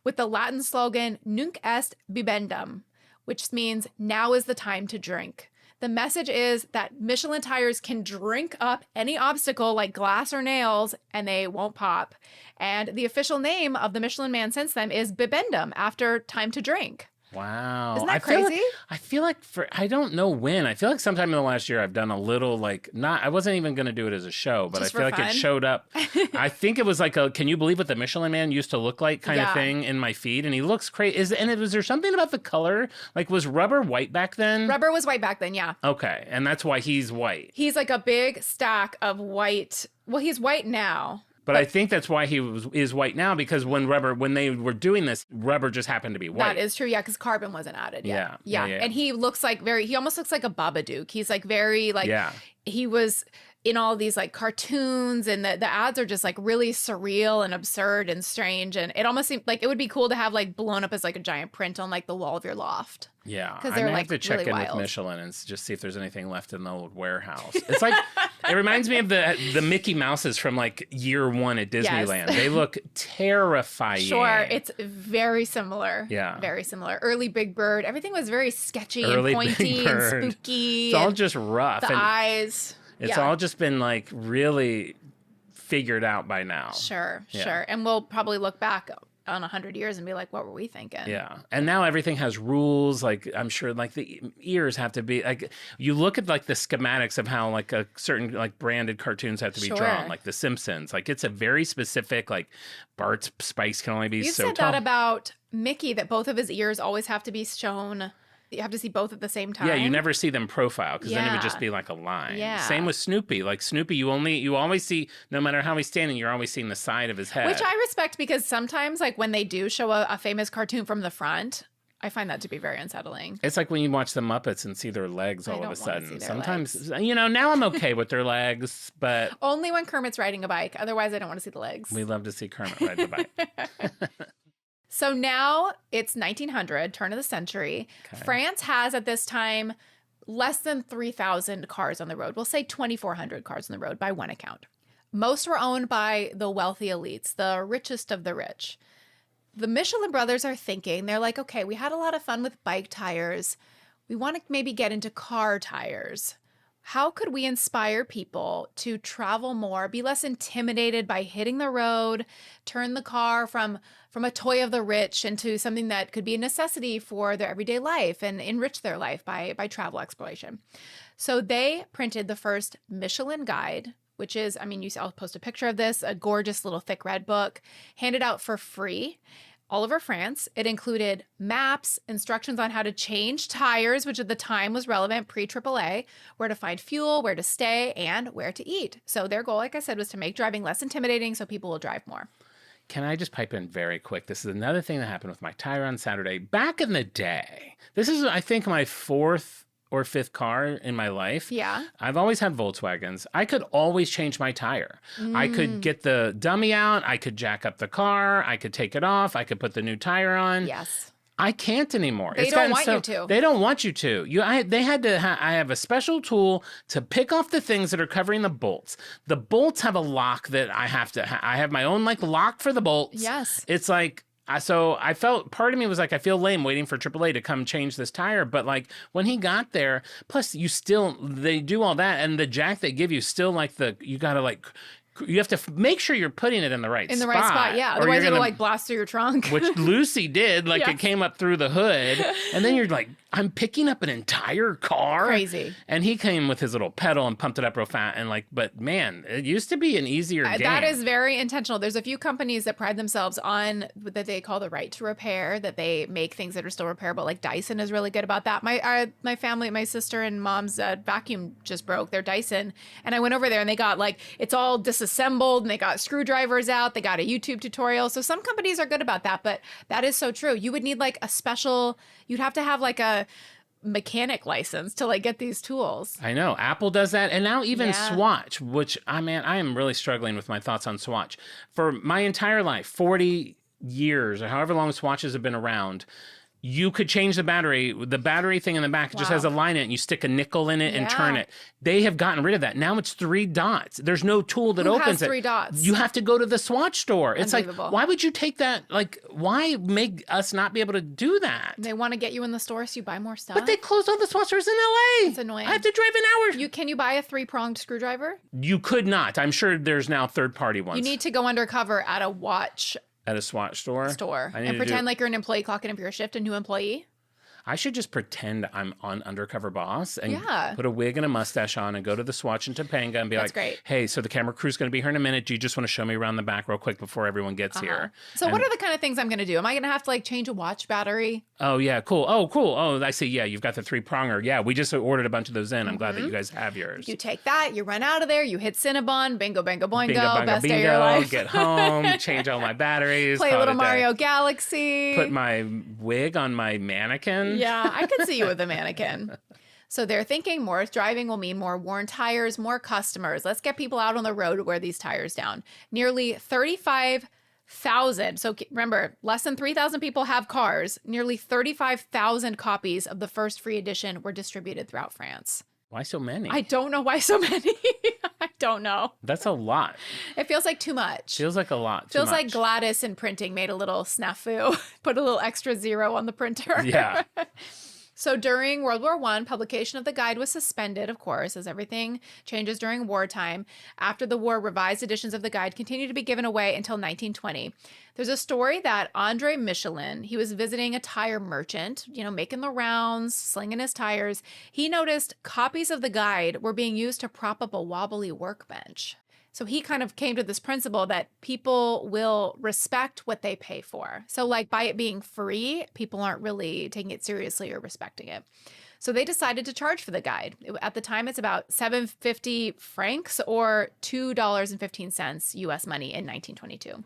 A: with the Latin slogan, Nunc est bibendum, which means now is the time to drink. The message is that Michelin tires can drink up any obstacle like glass or nails and they won't pop. And the official name of the Michelin Man since then is Bibendum, after time to drink.
C: Wow.
A: Isn't that crazy?
C: I feel like I don't know when. I feel like sometime in the last year I've done a little like, I wasn't even going to do it as a show, but
A: Just
C: I feel
A: for
C: like
A: fun?
C: it showed up. I think it was like can you believe what the Michelin Man used to look like kind of
A: Yeah.
C: thing in my feed? And he looks crazy. Was there something about the color? Like was rubber white back then?
A: Rubber was white back then, yeah.
C: Okay. And that's why he's white.
A: He's like a big stack of white. Well, he's white now.
C: But I think that's why he is white now, because when they were doing this, rubber just happened to be white.
A: That is true, yeah, because carbon wasn't added yet.
C: Yeah.
A: And he looks like he almost looks like a Babadook. He's like very like,
C: Yeah.
A: he was in all these like cartoons, and the ads are just like really surreal and absurd and strange. And it almost seemed like it would be cool to have like blown up as like a giant print on like the wall of your loft.
C: Yeah,
A: 'Cause
C: I
A: they're,
C: may
A: like,
C: have to check
A: really
C: in
A: wild.
C: with Michelin and just see if there's anything left in the old warehouse. It's like it reminds me of the Mickey Mouses from like year one at Disneyland. They look terrifying.
A: Sure, it's very similar.
C: Yeah.
A: Very similar. Early Big Bird. Everything was very sketchy
C: Early
A: and
C: Big
A: pointy and
C: Bird.
A: spooky.
C: It's all
A: and
C: just rough.
A: the
C: and
A: eyes.
C: It's
A: Yeah.
C: all just been like really figured out by now.
A: Sure,
C: Yeah.
A: sure. And we'll probably look back on 100 years and be like, what were we thinking?
C: Yeah. And now everything has rules. Like I'm sure like the ears have to be like, you look at like the schematics of how like a certain like branded cartoons have to be
A: Sure.
C: drawn, like The Simpsons. Like it's a very specific, like Bart's spikes can only be
A: You
C: so
A: said
C: tall.
A: that about Mickey, that both of his ears always have to be shown. You have to see both at the same time.
C: Yeah, you never see them profile because then it would
A: Yeah.
C: just be like a line.
A: Yeah.
C: Same with Snoopy. Like Snoopy, you always see, no matter how he's standing, you're always seeing the side of his head.
A: Which I respect, because sometimes, like when they do show a famous cartoon from the front, I find that to be very unsettling.
C: It's like when you watch the Muppets and see their legs
A: I
C: all of
A: don't
C: a
A: wanna
C: sudden.
A: see their
C: Sometimes, now I'm okay with their legs, but
A: Only when Kermit's riding a bike. Otherwise, I don't want to see the legs.
C: we love to see Kermit ride the bike.
A: So now it's 1900, turn of the century.
C: Okay.
A: France has at this time less than 3,000 cars on the road. We'll say 2,400 cars on the road by one account. Most were owned by the wealthy elites, the richest of the rich. The Michelin brothers are thinking, they're like, okay, we had a lot of fun with bike tires. We want to maybe get into car tires. How could we inspire people to travel more, be less intimidated by hitting the road, turn the car from a toy of the rich into something that could be a necessity for their everyday life and enrich their life by travel exploration? So they printed the first Michelin guide, which is, I'll post a picture of this, a gorgeous little thick red book, handed out for free all over France. It included maps, instructions on how to change tires, which at the time was relevant pre-AAA, where to find fuel, where to stay, and where to eat. So their goal, like I said, was to make driving less intimidating so people will drive more.
C: Can I just pipe in very quick? This is another thing that happened with my tire on Saturday. Back in the day, this is, I think, my fourth or fifth car in my life.
A: Yeah.
C: I've always had Volkswagens. I could always change my tire. I could get the dummy out. I could jack up the car. I could take it off. I could put the new tire on.
A: Yes.
C: I can't anymore.
A: They don't want you to.
C: They don't want you to. They had to. I have a special tool to pick off the things that are covering the bolts. The bolts have a lock that I have to. I have my own like lock for the bolts.
A: Yes.
C: It's like. So I felt, part of me was like, I feel lame waiting for AAA to come change this tire. But like when he got there, plus they do all that. And the jack they give you still like you got to like, you have to make sure you're putting it in the right spot.
A: In the right spot, yeah. Otherwise it'll like blast through your trunk.
C: Which Lucy did. Like
A: Yes.
C: it came up through the hood. And then you're like, I'm picking up an entire car.
A: Crazy.
C: And he came with his little pedal and pumped it up real fast. And like, but man, it used to be an easier game.
A: That is very intentional. There's a few companies that pride themselves on that they call the right to repair, that they make things that are still repairable. Like Dyson is really good about that. My family, my sister and mom's vacuum just broke, their Dyson. And I went over there and they got like, it's all disassembled and they got screwdrivers out. They got a YouTube tutorial. So some companies are good about that, but that is so true. You would need like you'd have to have like a mechanic license to like get these tools.
C: I know Apple does that, and now even
A: Yeah.
C: Swatch, which I am really struggling with my thoughts on Swatch. For my entire life, 40 years or however long Swatches have been around, you could change the battery thing in the back just
A: Wow.
C: has a line in it, and you stick a nickel in it and
A: Yeah.
C: turn it. They have gotten rid of that. Now it's 3 dots. There's no tool that
A: Who
C: opens
A: has 3 dots?
C: You have to go to the Swatch store. It's like,
A: Unbelievable.
C: why would you take that? Like, why make us not be able to do that?
A: They want to get you in the store so you buy more stuff.
C: But they closed all the Swatch stores in LA.
A: It's annoying.
C: I have to drive an hour.
A: Can you buy a 3-pronged screwdriver?
C: You could not. I'm sure there's now third-party ones.
A: You need to go undercover at a watch
C: At a Swatch store?
A: store
C: I need
A: and
C: to
A: pretend like you're an employee clocking in for your shift, a new employee.
C: I should just pretend I'm on Undercover Boss and
A: Yeah.
C: put a wig and a mustache on and go to the Swatch in Topanga and be
A: That's
C: like,
A: great.
C: hey, so the camera crew's going to be here in a minute. Do you just want to show me around the back real quick before everyone gets here?
A: So what are the kind of things I'm going to do? Am I going to have to like change a watch battery?
C: Oh, yeah, cool. Oh, cool. Oh, I see. Yeah, you've got the 3-pronger. Yeah, we just ordered a bunch of those in. I'm glad that you guys have yours.
A: You take that, you run out of there, you hit Cinnabon, bingo, bango, boingo,
C: Bingo, bango,
A: best
C: bingo,
A: day of your life.
C: get home, change all my batteries.
A: Play a
C: call it
A: little
C: day.
A: Mario Galaxy.
C: Put my wig on my mannequin.
A: Yeah, I could see you with a mannequin. So they're thinking more driving will mean more worn tires, more customers. Let's get people out on the road to wear these tires down. Nearly 35,000. So remember, less than 3,000 people have cars. Nearly 35,000 copies of the first free edition were distributed throughout France.
C: Why so many?
A: I don't know why so many. I don't know.
C: That's a lot.
A: It feels like too much.
C: Feels like a lot.
A: Feels
C: too
A: like
C: much.
A: Gladys in printing made a little snafu, put a little extra 0 on the printer.
C: Yeah.
A: So during World War I, publication of the guide was suspended, of course, as everything changes during wartime. After the war, revised editions of the guide continued to be given away until 1920. There's a story that André Michelin, he was visiting a tire merchant, making the rounds, slinging his tires. He noticed copies of the guide were being used to prop up a wobbly workbench. So he kind of came to this principle that people will respect what they pay for. So like by it being free, people aren't really taking it seriously or respecting it. So they decided to charge for the guide. At the time, it's about 750 francs or $2.15 US money in 1922.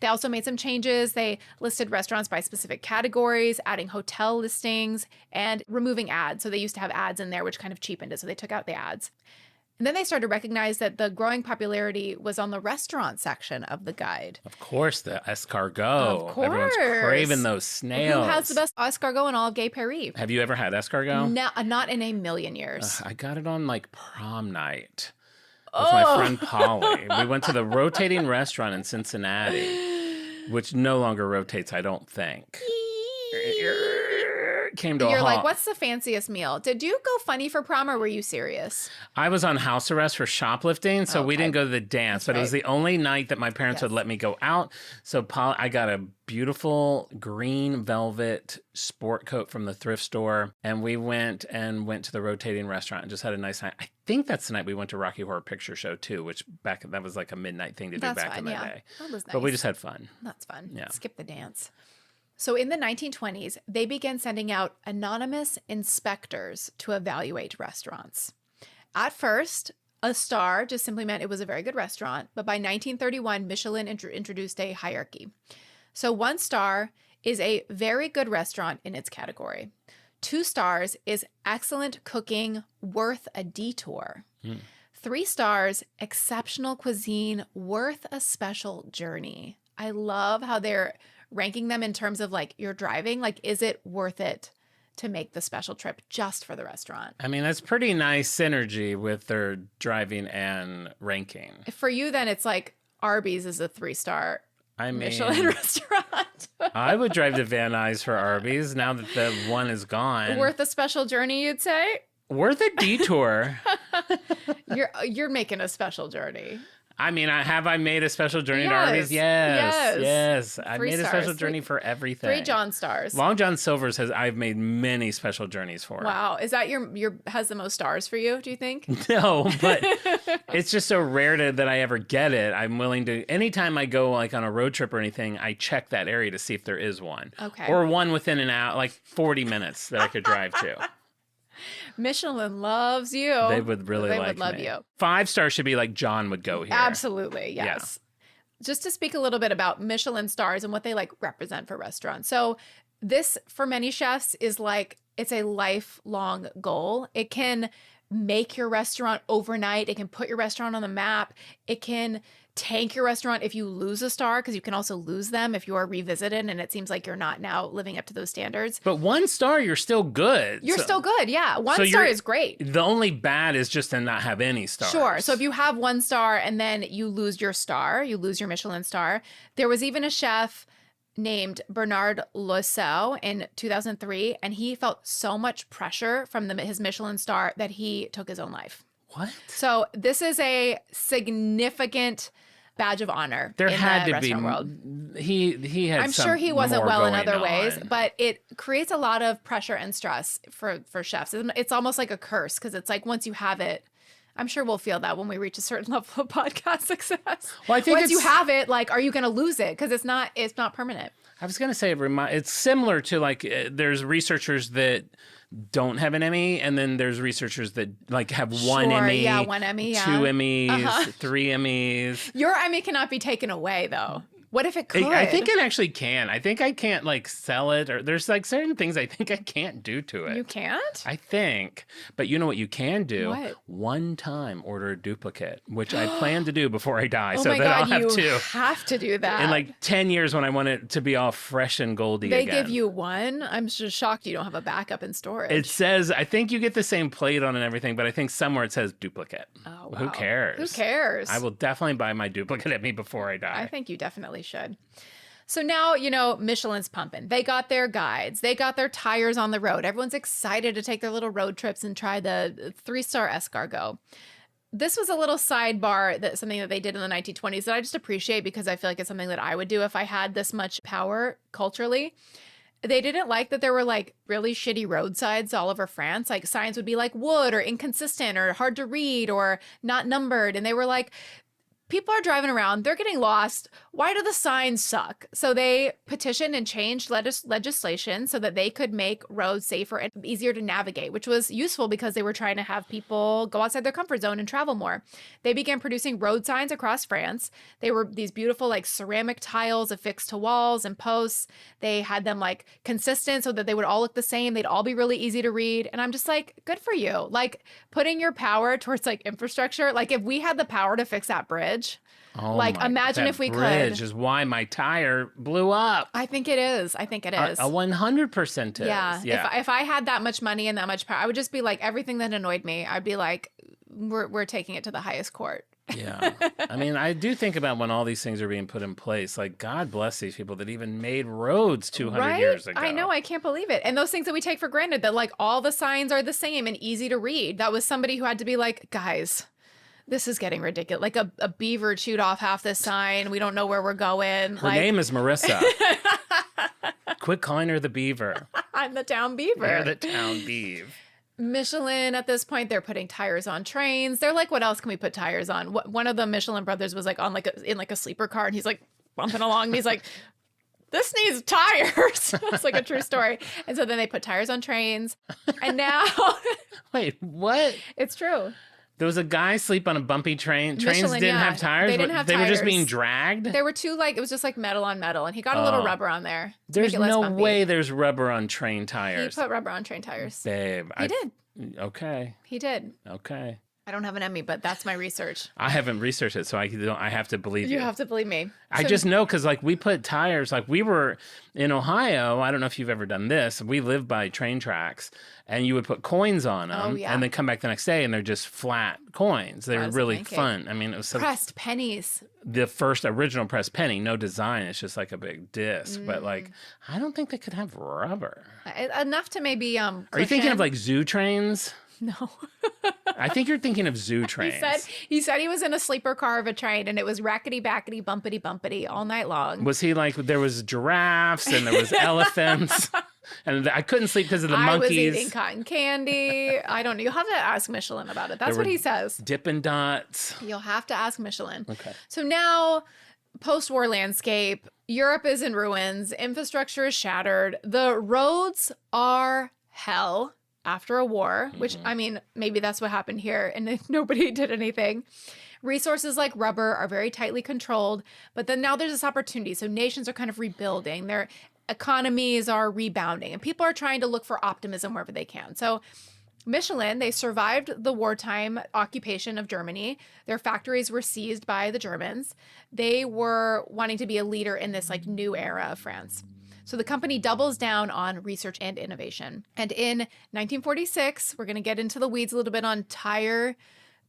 A: They also made some changes. They listed restaurants by specific categories, adding hotel listings, and removing ads. So they used to have ads in there, which kind of cheapened it. So they took out the ads. And then they started to recognize that the growing popularity was on the restaurant section of the guide.
C: Of course, the escargot.
A: Of course.
C: Everyone's craving those snails.
A: Who has the best escargot in all of Gay Paris?
C: Have you ever had escargot?
A: No, not in a million years.
C: I got it on like prom night with my friend Polly. We went to the rotating restaurant in Cincinnati, which no longer rotates, I don't think. Came to a
A: You're
C: halt.
A: like, what's the fanciest meal? Did you go funny for prom or were you serious?
C: I was on house arrest for shoplifting, so we
A: Okay.
C: didn't go to the dance. But it was
A: right.
C: the only night that my parents would
A: Yes.
C: let me go out. So I got a beautiful green velvet sport coat from the thrift store, and we went to the rotating restaurant and just had a nice night. I think that's the night we went to Rocky Horror Picture Show too, which that was like a midnight thing to do
A: That's
C: back in
A: fun,
C: the
A: yeah.
C: day.
A: That was nice.
C: But we just had fun.
A: That's fun.
C: Yeah.
A: Skip the dance. So in the 1920s, they began sending out anonymous inspectors to evaluate restaurants. At first, a star just simply meant it was a very good restaurant, but by 1931, Michelin introduced a hierarchy. So 1 star is a very good restaurant in its category. 2 stars is excellent cooking, worth a detour. 3 stars, exceptional cuisine, worth a special journey. I love how they're ranking them in terms of like your driving, like, is it worth it to make the special trip just for the restaurant?
C: I mean, that's pretty nice synergy with their driving and ranking.
A: For you, then it's like Arby's is a 3-star
C: I mean,
A: Michelin restaurant.
C: I would drive to Van Nuys for Arby's now that the one is gone.
A: Worth a special journey, you'd say?
C: Worth a detour.
A: You're making a special journey.
C: I mean, have I made a special journey to
A: Yes.
C: Arby's? Yes.
A: Yes.
C: I
A: 3
C: made a
A: stars.
C: special journey for everything.
A: 3 John stars.
C: Long John Silver's I've made many special journeys for.
A: Wow. Is that your has the most stars for you, do you think?
C: No, but it's just so rare that I ever get it. I'm willing to, anytime I go like on a road trip or anything, I check that area to see if there is one.
A: Okay.
C: Or one within an hour, like 40 minutes that I could drive to.
A: Michelin loves you.
C: They would really
A: They
C: like
A: would love
C: me.
A: you.
C: 5 stars should be like John would go here.
A: Absolutely, yes. Just to speak a little bit about Michelin stars and what they like represent for restaurants. So this, for many chefs, is like, it's a lifelong goal. It can make your restaurant overnight. It can put your restaurant on the map. It can tank your restaurant if you lose a star, because you can also lose them if you are revisited and it seems like you're not now living up to those standards.
C: But 1 star, you're still good.
A: You're still good, yeah. 1
C: So
A: star
C: you're-
A: is great.
C: The only bad is just to not have any stars.
A: Sure. So if you have 1 star and then you lose your star, you lose your Michelin star. There was even a chef named Bernard Loiseau in 2003, and he felt so much pressure from his Michelin star that he took his own life.
C: What?
A: So this is a significant badge of honor
C: There
A: in
C: had
A: the
C: to be.
A: restaurant world.
C: He had.
A: I'm
C: some
A: sure he wasn't
C: more
A: well in
C: going
A: other ways,
C: on.
A: but it creates a lot of pressure and stress for chefs. It's almost like a curse, because it's like once you have it, I'm sure we'll feel that when we reach a certain level of podcast success.
C: Well, I think
A: once you
C: it's-
A: have it, like, are you going to lose it? Because it's not permanent.
C: I was gonna say it's similar to like there's researchers that don't have an Emmy, and then there's researchers that like have one
A: Sure,
C: Emmy,
A: yeah, 1 Emmy, yeah.
C: 2 Emmys,
A: Uh-huh.
C: 3 Emmys.
A: Your Emmy cannot be taken away, though. What if it could?
C: I think it actually can. I think I can't like sell it, or there's like certain things I think I can't do to it.
A: You can't?
C: I think. But you know what you can do?
A: What?
C: One time order a duplicate, which I plan to do before I die,
A: Oh
C: so
A: my
C: that
A: God,
C: I'll have
A: you
C: 2.
A: have to do that.
C: In like 10 years when I want it to be all fresh and goldy
A: they
C: again.
A: give you 1. I'm just shocked you don't have a backup in storage.
C: It says, I think you get the same plate on and everything, but I think somewhere it says duplicate.
A: Oh, wow.
C: Who cares?
A: Who cares?
C: I will definitely buy my duplicate Emmy before I die.
A: I think you definitely should. So now, Michelin's pumping. They got their guides. They got their tires on the road. Everyone's excited to take their little road trips and try the 3-star escargot. This was a little sidebar, something that they did in the 1920s that I just appreciate, because I feel like it's something that I would do if I had this much power culturally. They didn't like that there were like really shitty roadsides all over France. Like signs would be like wood or inconsistent or hard to read or not numbered. And they were like, people are driving around, they're getting lost. Why do the signs suck? So they petitioned and changed legislation so that they could make roads safer and easier to navigate, which was useful because they were trying to have people go outside their comfort zone and travel more. They began producing road signs across France. They were these beautiful like ceramic tiles affixed to walls and posts. They had them like consistent so that they would all look the same. They'd all be really easy to read. And I'm just like, good for you. Like putting your power towards like infrastructure. Like if we had the power to fix that bridge,
C: Oh
A: like,
C: my-
A: imagine
C: that
A: if we could.
C: bridge is why my tire blew up.
A: I think it is. I think it is.
C: A 100% is.
A: Yeah.
C: Yeah.
A: If I had that much money and that much power, I would just be like, everything that annoyed me, I'd be like, we're taking it to the highest court.
C: Yeah. I mean, I do think about when all these things are being put in place. Like, God bless these people that even made roads 200 years ago.
A: I know. I can't believe it. And those things that we take for granted, that like all the signs are the same and easy to read. That was somebody who had to be like, guys, this is getting ridiculous. Like a beaver chewed off half this sign. We don't know where we're going.
C: Her name is Marisa. Quit calling her the beaver.
A: I'm the town beaver.
C: You're the town beaver.
A: Michelin at this point, they're putting tires on trains. They're like, what else can we put tires on? One of the Michelin brothers was like on in a sleeper car, and he's like bumping along. And he's like, this needs tires. It's like a true story. And so then they put tires on trains, and now
C: Wait, what?
A: it's true.
C: There was a guy sleep on a bumpy train. Trains
A: Michelin,
C: didn't
A: yeah.
C: have tires.
A: They didn't have
C: They were just
A: tires.
C: being dragged.
A: There were two, like, it was just like metal on metal, and he got a little
C: Oh.
A: rubber on there. to
C: There's
A: make it less
C: no
A: bumpy.
C: way there's rubber on train
A: He
C: tires.
A: put rubber on train tires.
C: Babe,
A: He did.
C: Okay.
A: He did.
C: Okay.
A: I don't have an Emmy, but that's my research.
C: I haven't researched it, so I have to believe you.
A: You have to believe me.
C: I just know because, like, we put tires, like, we were in Ohio. I don't know if you've ever done this. We live by train tracks, and you would put coins on them, and then come back the next day, and they're just flat coins. They were really fun. I mean, it was
A: pressed pennies.
C: The first original pressed penny, no design. It's just like a big disc. But, like, I don't think they could have rubber.
A: Enough to maybe
C: Are you thinking of, like, zoo trains?
A: No.
C: I think you're thinking of zoo trains.
A: He said he was in a sleeper car of a train and it was rackety backety bumpity bumpity all night long.
C: Was he like, there was giraffes and there was elephants and I couldn't sleep because of the monkeys.
A: I was eating cotton candy. I don't know. You'll have to ask Michelin about it. That's what he says.
C: Dippin' Dots.
A: You'll have to ask Michelin.
C: Okay.
A: So now, post-war landscape, Europe is in ruins. Infrastructure is shattered. The roads are hell. After a war, which, I mean, maybe that's what happened here and nobody did anything. Resources like rubber are very tightly controlled, but then now there's this opportunity. So nations are kind of rebuilding. Their economies are rebounding and people are trying to look for optimism wherever they can. So Michelin, they survived the wartime occupation of Germany. Their factories were seized by the Germans. They were wanting to be a leader in this like new era of France. So the company doubles down on research and innovation. And in 1946, we're going to get into the weeds a little bit on tire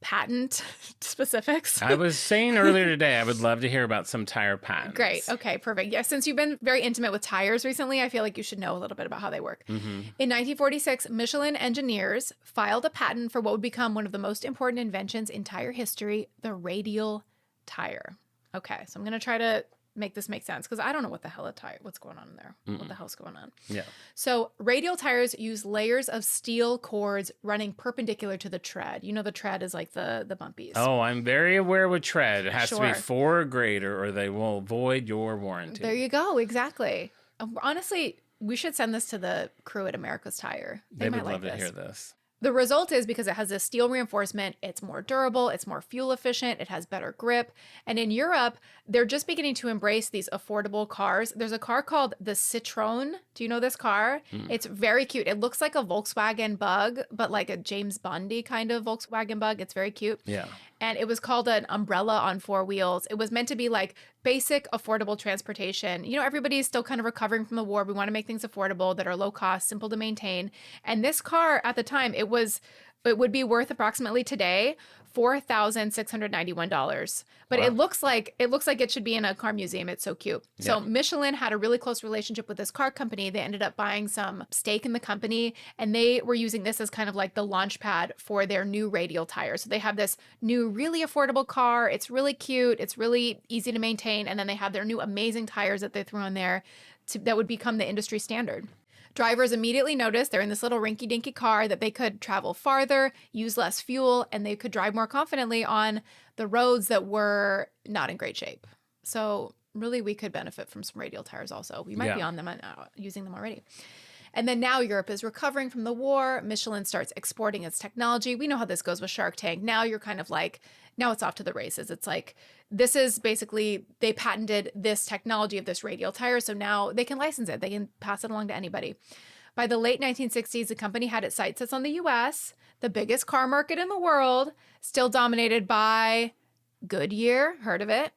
A: patent specifics.
C: I was saying earlier today, I would love to hear about some tire patents.
A: Great. Okay, perfect. Yeah, since you've been very intimate with tires recently, I feel like you should know a little bit about how they work. In 1946, Michelin engineers filed a patent for what would become one of the most important inventions in tire history, the radial tire. Okay, so I'm going to try to make this make sense because I don't know what the hell what's going on in there. What the hell's going on?
C: Yeah.
A: So radial tires use layers of steel cords running perpendicular to the tread. You know, the tread is like the bumpies.
C: Oh, I'm very aware with tread. It has to be
A: Sure.
C: 4 or greater or they will void your warranty.
A: There you go. Exactly. Honestly, we should send this to the crew at America's Tire.
C: They
A: might
C: would
A: like
C: love to
A: this.
C: hear this.
A: The result is because it has this steel reinforcement, it's more durable, it's more fuel efficient, it has better grip. And in Europe, they're just beginning to embrace these affordable cars. There's a car called the Citroën. Do you know this car? It's very cute. It looks like a Volkswagen Bug, but like a James Bondy kind of Volkswagen Bug. It's very cute.
C: Yeah.
A: And it was called an umbrella on 4 wheels. It was meant to be like basic affordable transportation. You know, everybody's still kind of recovering from the war. We want to make things affordable that are low cost, simple to maintain. And this car at the time, it would be worth approximately today $4,691. But
C: Wow.
A: it looks like it should be in a car museum. It's so cute. So
C: Yeah.
A: Michelin had a really close relationship with this car company. They ended up buying some stake in the company, and they were using this as kind of like the launch pad for their new radial tire. So they have this new really affordable car. It's really cute. It's really easy to maintain. And then they have their new amazing tires that they threw on there that would become the industry standard. Drivers immediately noticed they're in this little rinky-dinky car that they could travel farther, use less fuel, and they could drive more confidently on the roads that were not in great shape. So really, we could benefit from some radial tires also. We might be on them using them already. And then now Europe is recovering from the war. Michelin starts exporting its technology. We know how this goes with Shark Tank. Now you're kind of like, now it's off to the races. It's like, this is basically, they patented this technology of this radial tire. So now they can license it. They can pass it along to anybody. By the late 1960s, the company had its sights set on the US, the biggest car market in the world, still dominated by Goodyear, heard of it?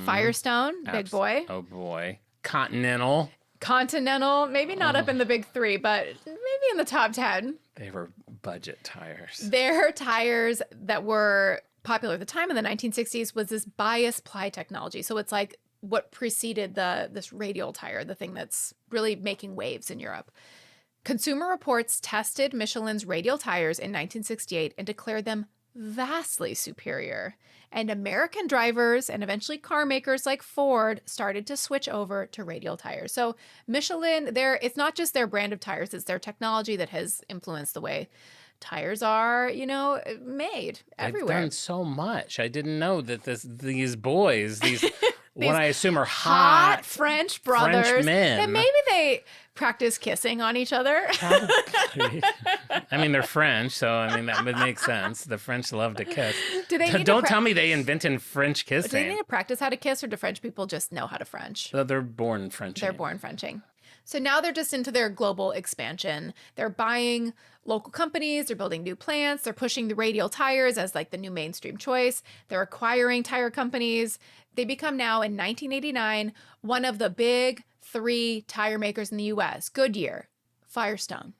A: Firestone, big boy.
C: Oh boy. Continental.
A: Continental, maybe not up in the big 3, but maybe in the top 10.
C: They were budget tires.
A: Their tires that were popular at the time in the 1960s was this bias ply technology. So it's like what preceded this radial tire, the thing that's really making waves in Europe. Consumer Reports tested Michelin's radial tires in 1968 and declared them vastly superior. And American drivers and eventually car makers like Ford started to switch over to radial tires. So Michelin, it's not just their brand of tires, it's their technology that has influenced the way tires are, made everywhere.
C: They've done so much. I didn't know that these boys, what I assume are hot
A: French brothers,
C: French men.
A: that maybe they practice kissing on each other.
C: Probably. I mean, they're French, so I mean that would make sense. The French love to kiss.
A: Do they need
C: Don't tell me they invented French kissing.
A: Do they need to practice how to kiss, or do French people just know how to French?
C: They're born Frenching.
A: They're born Frenching. So now they're just into their global expansion. They're buying local companies, they're building new plants, they're pushing the radial tires as like the new mainstream choice. They're acquiring tire companies. They become now in 1989 one of the big 3 tire makers in the US: Goodyear, Firestone,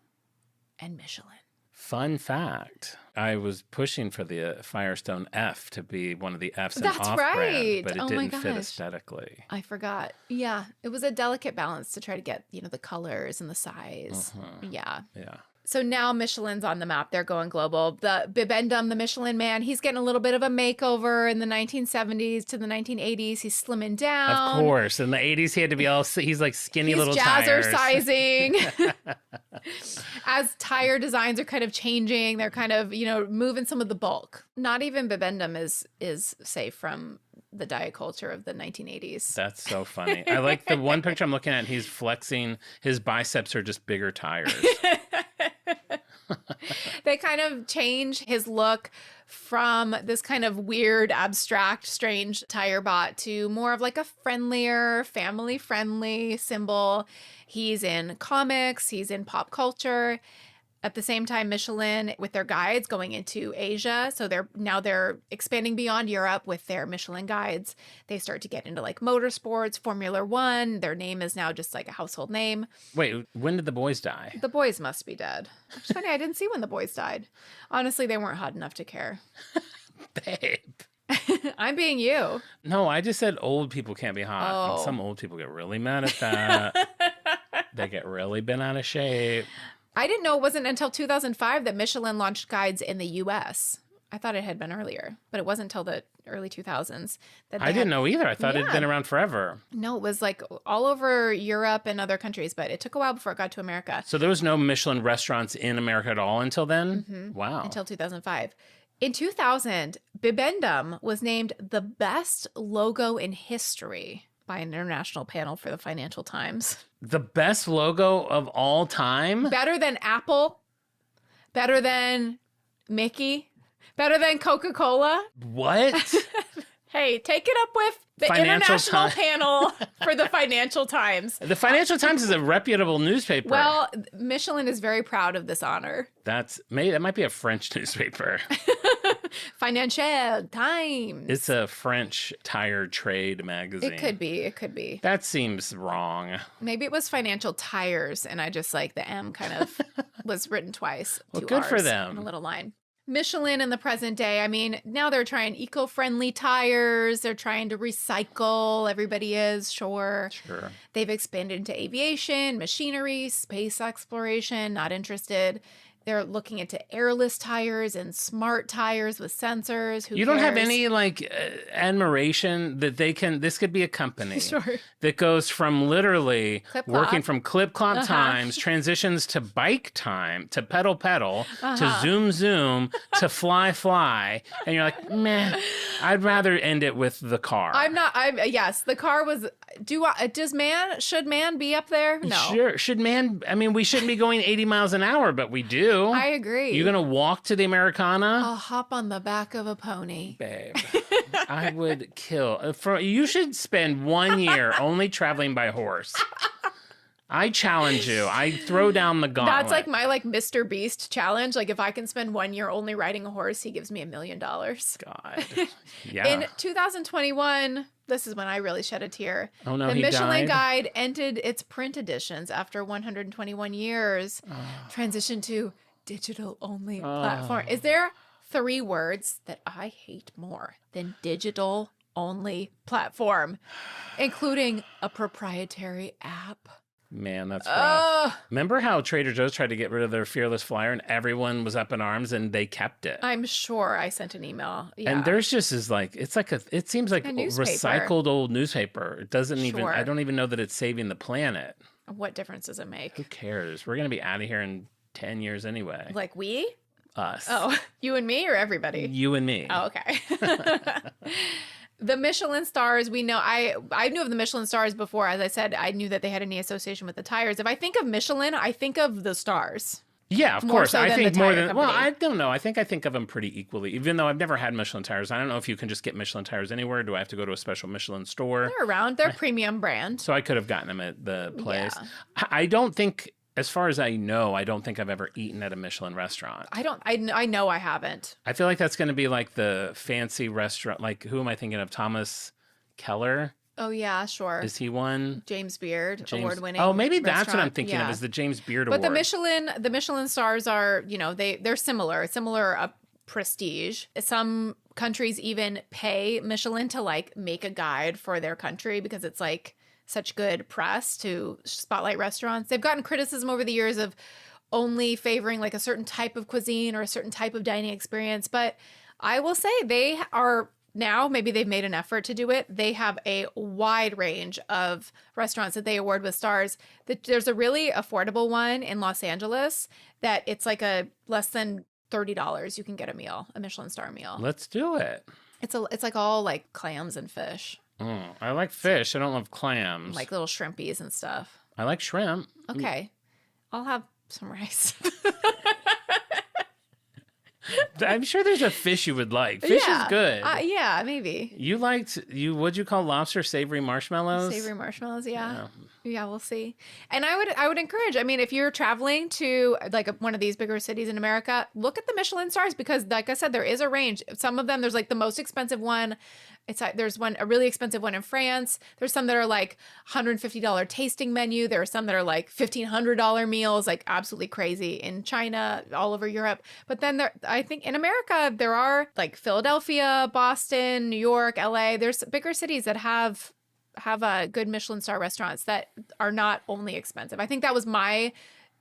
A: and Michelin.
C: Fun fact. I was pushing for the Firestone F to be one of the Fs in
A: That's
C: off-brand,
A: right.
C: but it
A: Oh my
C: didn't fit
A: gosh.
C: aesthetically.
A: I forgot. Yeah, it was a delicate balance to try to get, the colors and the size. Yeah.
C: Yeah.
A: So now Michelin's on the map. They're going global. The Bibendum, the Michelin Man, he's getting a little bit of a makeover in the 1970s to the 1980s. He's slimming down.
C: Of course. In the 80s, he had to be he's like skinny
A: He's
C: little tires.
A: jazzercising. As tire designs are kind of changing, they're kind of, moving some of the bulk. Not even Bibendum is safe from the diet culture of the 1980s.
C: That's so funny. I like the one picture I'm looking at. He's flexing. His biceps are just bigger tires.
A: They kind of change his look from this kind of weird, abstract, strange tire bot to more of like a friendlier, family-friendly symbol. He's in comics, he's in pop culture. At the same time, Michelin, with their guides, going into Asia. So they're expanding beyond Europe with their Michelin guides. They start to get into like motorsports, Formula One. Their name is now just like a household name.
C: Wait, when did the boys die?
A: The boys must be dead. It's funny, I didn't see when the boys died. Honestly, they weren't hot enough to care.
C: Babe.
A: I'm being you.
C: No, I just said old people can't be hot.
A: Oh.
C: And some old people get really mad at that. They get really bent out of shape.
A: I didn't know it wasn't until 2005 that Michelin launched guides in the US. I thought it had been earlier, but it wasn't until the early 2000s that
C: I didn't know either. I thought it'd
A: Yeah.
C: been around forever.
A: No, it was like all over Europe and other countries, but it took a while before it got to America.
C: So there was no Michelin restaurants in America at all until then? Wow.
A: Until 2005. In 2000, Bibendum was named the best logo in history by an international panel for the Financial Times.
C: The best logo of all time?
A: Better than Apple, better than Mickey, better than Coca-Cola.
C: What?
A: Hey, take it up with the
C: Financial
A: international
C: Ti-
A: panel for the Financial Times.
C: The Financial Times is a reputable newspaper.
A: Well, Michelin is very proud of this honor.
C: that might be a French newspaper.
A: Financial Times.
C: It's a French tire trade magazine.
A: It could be. It could be.
C: That seems wrong.
A: Maybe it was Financial Tires, and I just like the M kind of was written twice.
C: Well,
A: 2
C: good for
A: Rs
C: them.
A: and a little line. Michelin in the present day, I mean, now they're trying eco-friendly tires. They're trying to recycle. Everybody is, sure.
C: Sure.
A: They've expanded into aviation, machinery, space exploration, not interested. They're looking into airless tires and smart tires with sensors. Who
C: You don't have
A: cares?
C: any admiration that this could be a company
A: Sure.
C: that goes from literally
A: Clip-clop.
C: working from clip-clop times, transitions to bike time, to pedal, to zoom, to fly. And you're like, meh, I'd rather end it with the car.
A: Yes, the car was, should man be up there? No.
C: Sure. We shouldn't be going 80 miles an hour, but we do.
A: I agree.
C: You're going to walk to the Americana?
A: I'll hop on the back of a pony.
C: Babe, I would kill. You should spend 1 year only traveling by horse. I challenge you. I throw down the gauntlet.
A: That's like my Mr. Beast challenge. Like if I can spend 1 year only riding a horse, he gives me $1 million.
C: God. Yeah.
A: In 2021, this is when I really shed a tear.
C: Oh, no,
A: the
C: he
A: Michelin
C: died?
A: Guide ended its print editions after 121 years, transitioned to digital-only platform. Is there 3 words that I hate more than digital-only platform, including a proprietary app?
C: Man, that's rough. Remember how Trader Joe's tried to get rid of their Fearless Flyer and everyone was up in arms and they kept it?
A: I'm sure I sent an email. Yeah.
C: And there's just it seems like
A: A
C: a
A: newspaper.
C: recycled old newspaper. It doesn't even,
A: Sure.
C: I don't even know that it's saving the planet.
A: What difference does it make?
C: Who cares? We're going to be out of here in 10 years anyway.
A: Like we?
C: Us.
A: Oh, you and me or everybody?
C: You and me.
A: Oh, okay. The Michelin stars, we know, I knew of the Michelin stars before. As I said, I knew that they had any association with the tires. If I think of Michelin, I think of the stars.
C: Yeah, of
A: More
C: course.
A: so
C: I
A: than
C: think
A: the
C: more
A: tire
C: than, well,
A: company.
C: I don't know. I think of them pretty equally, even though I've never had Michelin tires. I don't know if you can just get Michelin tires anywhere. Do I have to go to a special Michelin store?
A: They're around. They're premium brand.
C: So I could have gotten them at the place.
A: Yeah.
C: I don't think, as far as I know, I don't think I've ever eaten at a Michelin restaurant.
A: I know I haven't.
C: I feel like that's going to be like the fancy restaurant. Like, who am I thinking of? Thomas Keller?
A: Oh yeah, sure.
C: Is he one?
A: James Beard,
C: James-
A: award-winning.
C: Oh, maybe that's what I'm
A: restaurant.
C: thinking of,
A: Yeah.
C: is the James Beard
A: But
C: Award.
A: the Michelin stars are, they're similar prestige. Some countries even pay Michelin to like make a guide for their country because it's like such good press to spotlight restaurants. They've gotten criticism over the years of only favoring like a certain type of cuisine or a certain type of dining experience, but I will say they are now, maybe they've made an effort to do it. They have a wide range of restaurants that they award with stars. There's a really affordable one in Los Angeles that it's like a less than $30. You can get a Michelin star meal.
C: Let's do it.
A: It's like all like clams and fish,
C: I like fish. I don't love clams.
A: like little shrimpies and stuff.
C: I like shrimp.
A: Okay, I'll have some rice.
C: I'm sure there's a fish you would like. Fish is good.
A: Yeah, maybe.
C: What'd you call lobster savory marshmallows?
A: Savory marshmallows, yeah. Yeah, we'll see. And I would encourage, I mean, if you're traveling to like one of these bigger cities in America, look at the Michelin stars because like I said, there is a range. Some of them, there's like the most expensive one. There's a really expensive one in France. There's some that are like $150 tasting menu. There are some that are like $1,500 meals, like absolutely crazy in China, all over Europe. But then I think in America, there are like Philadelphia, Boston, New York, LA. There's bigger cities that have good Michelin star restaurants that are not only expensive. I think that was my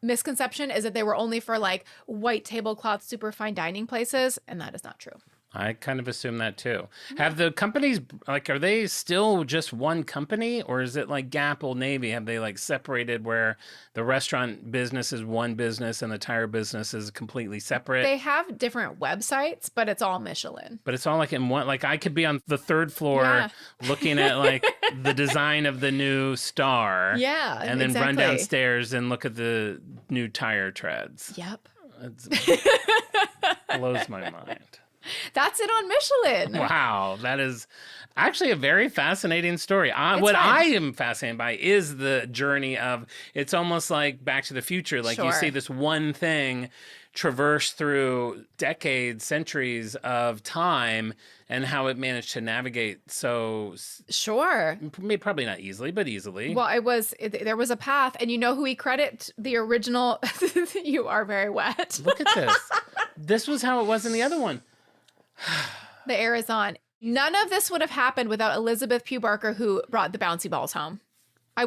A: misconception, is that they were only for like white tablecloth, super fine dining places. And that is not true.
C: I kind of assume that too. Have the companies, like, are they still just one company, or is it like Gap, Old Navy? Have they like separated where the restaurant business is one business and the tire business is completely separate?
A: They have different websites, but it's all Michelin.
C: But it's all like in one, like I could be on the third floor
A: Yeah.
C: looking at like the design of the new star.
A: Yeah,
C: And then run
A: exactly.
C: downstairs and look at the new tire treads.
A: Yep.
C: It blows my mind.
A: That's it on Michelin.
C: Wow, that is actually a very fascinating story. What
A: fun.
C: I am fascinated by is the journey of, it's almost like Back to the Future. Like you
A: Sure.
C: see this one thing traverse through decades, centuries of time, and how it managed to navigate so,
A: Sure.
C: probably not easily, but easily.
A: Well, there was a path, and you know who we credit the original. You are very wet.
C: Look at this. This was how it was in the other one.
A: The air is on. None of this would have happened without Elizabeth Pugh Barker, who brought the bouncy balls home.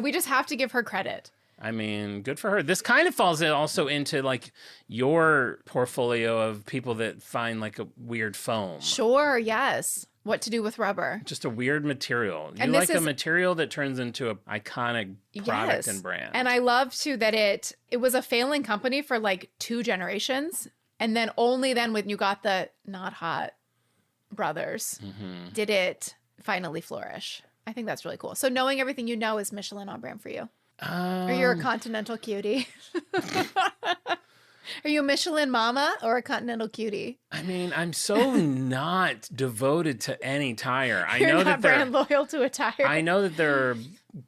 A: We just have to give her credit.
C: I mean, good for her. This kind of falls also into like your portfolio of people that find like a weird foam.
A: Sure, yes. What to do with rubber.
C: Just a weird material. You
A: And
C: like
A: this
C: a
A: is-
C: material that turns into an iconic product
A: Yes.
C: and brand.
A: And I love too that it was a failing company for like 2 generations. And then only then when you got the not hot brothers did it finally flourish. I think that's really cool. So knowing everything you know, is Michelin on brand for you? Or you're a continental cutie? Are you a Michelin mama or a continental cutie?
C: I mean, I'm so not devoted to any tire. I
A: You're
C: know
A: not
C: that there
A: brand loyal to a tire.
C: I know that there are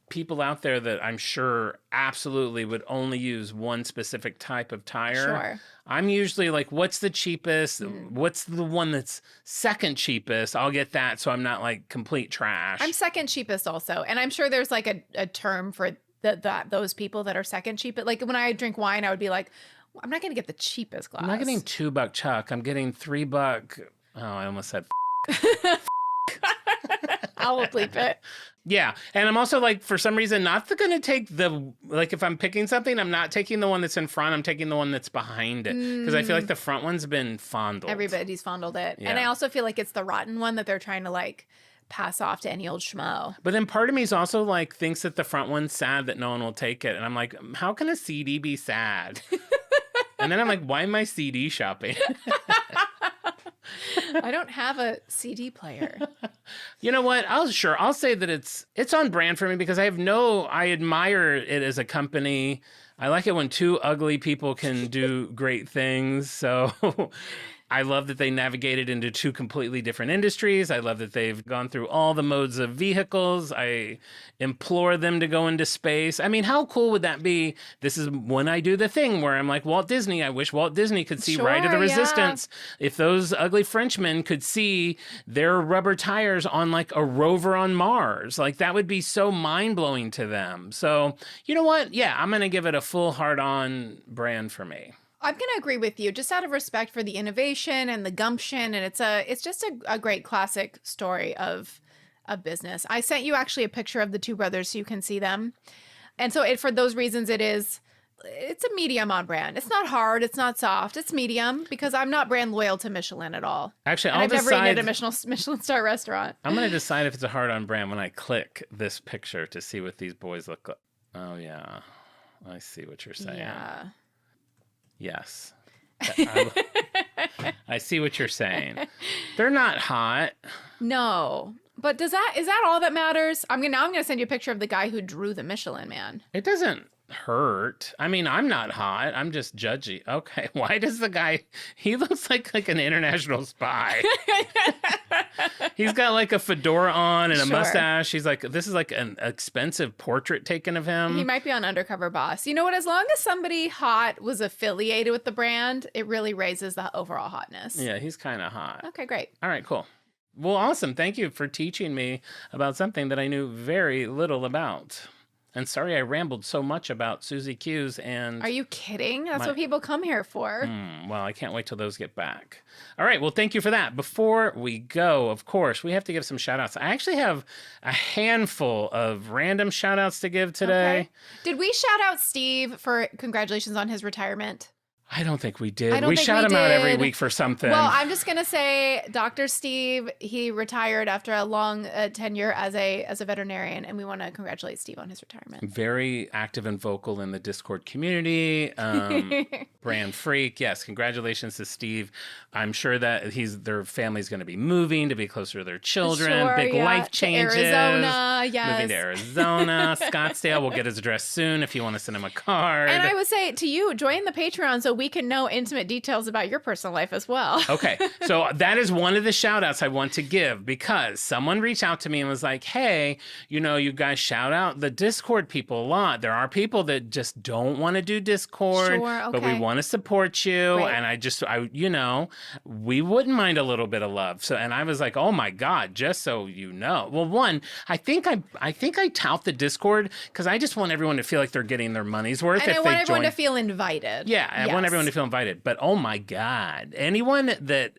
C: people out there that I'm sure absolutely would only use one specific type of tire.
A: Sure.
C: I'm usually like, what's the cheapest? What's the one that's second cheapest? I'll get that so I'm not like complete trash.
A: I'm second cheapest also. And I'm sure there's like a term for those people that are second cheapest. Like when I drink wine, I would be like, I'm not going to get the cheapest glass.
C: I'm not getting $2 Chuck. I'm getting $3. Oh, I almost said.
A: I'll bleep it.
C: Yeah. And I'm also like, for some reason, not going to take like if I'm picking something, I'm not taking the one that's in front. I'm taking the one that's behind it. Because I feel like the front one's been fondled.
A: Everybody's fondled it.
C: Yeah.
A: And I also feel like it's the rotten one that they're trying to like pass off to any old schmo.
C: But then part of me is also like, thinks that the front one's sad that no one will take it. And I'm like, how can a CD be sad? And then I'm like, why am I CD shopping?
A: I don't have a CD player.
C: You know what? I'll say that it's on brand for me because I admire it as a company. I like it when two ugly people can do great things. So I love that they navigated into two completely different industries. I love that they've gone through all the modes of vehicles. I implore them to go into space. I mean, how cool would that be? This is when I do the thing where I'm like, Walt Disney, I wish Walt Disney could see Ride of the Resistance. If those ugly Frenchmen could see their rubber tires on like a rover on Mars, like that would be so mind-blowing to them. So, you know what? Yeah, I'm going to give it a full hard-on brand for me.
A: I'm going to agree with you, just out of respect for the innovation and the gumption, and it's just a great classic story of business. I sent you actually a picture of the two brothers so you can see them, and so for those reasons, it's a medium on brand. It's not hard, it's not soft, it's medium because I'm not brand loyal to Michelin at all.
C: Actually,
A: I've never eaten at a Michelin star restaurant.
C: I'm going to decide if it's a hard on brand when I click this picture to see what these boys look like. Oh yeah, I see what you're saying.
A: Yeah.
C: Yes. I see what you're saying. They're not hot.
A: No. But is that all that matters? I'm gonna send you a picture of the guy who drew the Michelin Man.
C: It doesn't hurt. I mean, I'm not hot. I'm just judgy. Okay. Why does the guy, he looks like an international spy. He's got like a fedora on and a mustache. He's like, this is like an expensive portrait taken of him.
A: He might be on Undercover Boss. You know what? As long as somebody hot was affiliated with the brand, it really raises the overall hotness.
C: Yeah, he's kind of hot.
A: Okay, great.
C: All right, cool. Well, awesome. Thank you for teaching me about something that I knew very little about. And sorry I rambled so much about Susy Q's and...
A: Are you kidding? That's what people come here for.
C: Well, I can't wait till those get back. All right, well, thank you for that. Before we go, of course, we have to give some shout-outs. I actually have a handful of random shout-outs to give today.
A: Okay. Did we shout out Steve for congratulations on his retirement?
C: I don't think we did. We shout him out every week for something.
A: Well, I'm just going to say Dr. Steve, he retired after a long tenure as a veterinarian, and we want to congratulate Steve on his retirement.
C: Very active and vocal in the Discord community. Brand freak. Yes, congratulations to Steve. I'm sure that their family's going to be moving to be closer to their children. Big life changes.
A: To Arizona, yes.
C: Moving to Arizona, Scottsdale. We'll get his address soon if you want to send him a card.
A: And I would say to you, join the Patreon so we can know intimate details about your personal life as well.
C: Okay. So that is one of the shout outs I want to give because someone reached out to me and was like, hey, you guys shout out the Discord people a lot. There are people that just don't want to do Discord, but we want to support you. Right. And we wouldn't mind a little bit of love. So, and I was like, oh my God, just so you know. Well, one, I think I tout the Discord because I just want everyone to feel like they're getting their money's worth.
A: And I want everyone to feel invited.
C: Yeah. I want everyone to feel invited. But oh my God, anyone that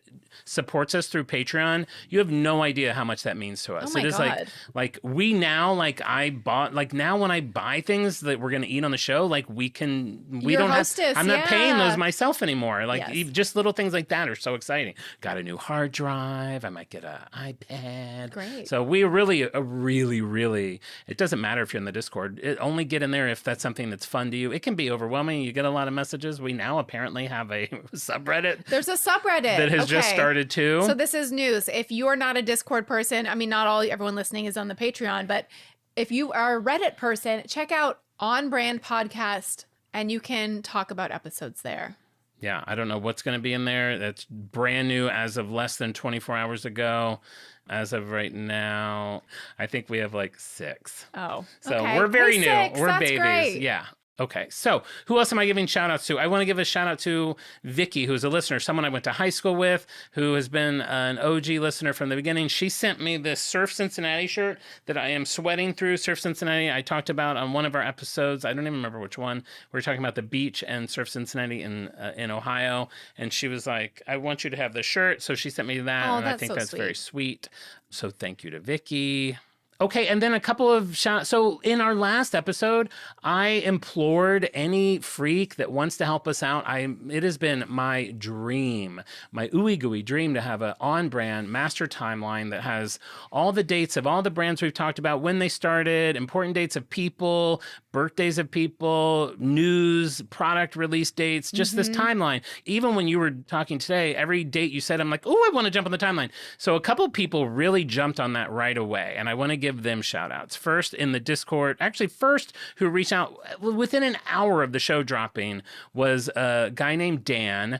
C: supports us through Patreon, you have no idea how much that means to us.
A: Oh my God.
C: like we now, now when I buy things that we're going to eat on the show, I'm not paying those myself anymore. Just little things like that are so exciting. Got a new hard drive. I might get an iPad.
A: Great.
C: So we really, it doesn't matter if you're in the Discord. Only get in there if that's something that's fun to you. It can be overwhelming. You get a lot of messages. We now apparently have a subreddit.
A: There's a subreddit
C: that has just started too.
A: So this is news. If you're not a Discord person, I mean, not everyone listening is on the Patreon, but if you are a Reddit person, check out On Brand Podcast and you can talk about episodes there.
C: Yeah, I don't know what's going to be in there. That's brand new as of less than 24 hours ago. As of right now, I think we have 6.
A: Oh,
C: so
A: okay.
C: We're very new. We're
A: That's
C: babies.
A: Great.
C: Yeah. Okay, so who else am I giving shout outs to? I want to give a shout out to Vicky, who's a listener, someone I went to high school with, who has been an OG listener from the beginning. She sent me this Surf Cincinnati shirt that I am sweating through. Surf Cincinnati, I talked about on one of our episodes. I don't even remember which one. We were talking about the beach and Surf Cincinnati in Ohio. And she was like, I want you to have the shirt. So she sent me that, and I think that's sweet. Very sweet. So thank you to Vicky. Okay, and then a couple of shout. So in our last episode, I implored any freak that wants to help us out. It has been my dream, my ooey gooey dream, to have an on-brand master timeline that has all the dates of all the brands we've talked about, when they started, important dates of people, birthdays of people, news, product release dates, just this timeline. Even when you were talking today, every date you said, I'm like, oh, I want to jump on the timeline. So a couple people really jumped on that right away. And I want to give them shout outs. First in the Discord, actually first who reached out within an hour of the show dropping was a guy named Dan.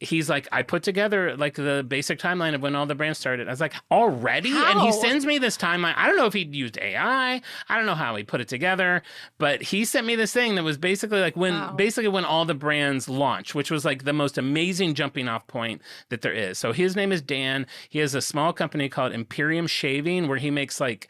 C: He's like, I put together like the basic timeline of when all the brands started. I was like, already?
A: How?
C: And he sends me this timeline. I don't know if he used AI. I don't know how he put it together, but he sent me this thing that was basically like when all the brands launched, which was like the most amazing jumping off point that there is. So his name is Dan. He has a small company called Imperium Shaving where he makes like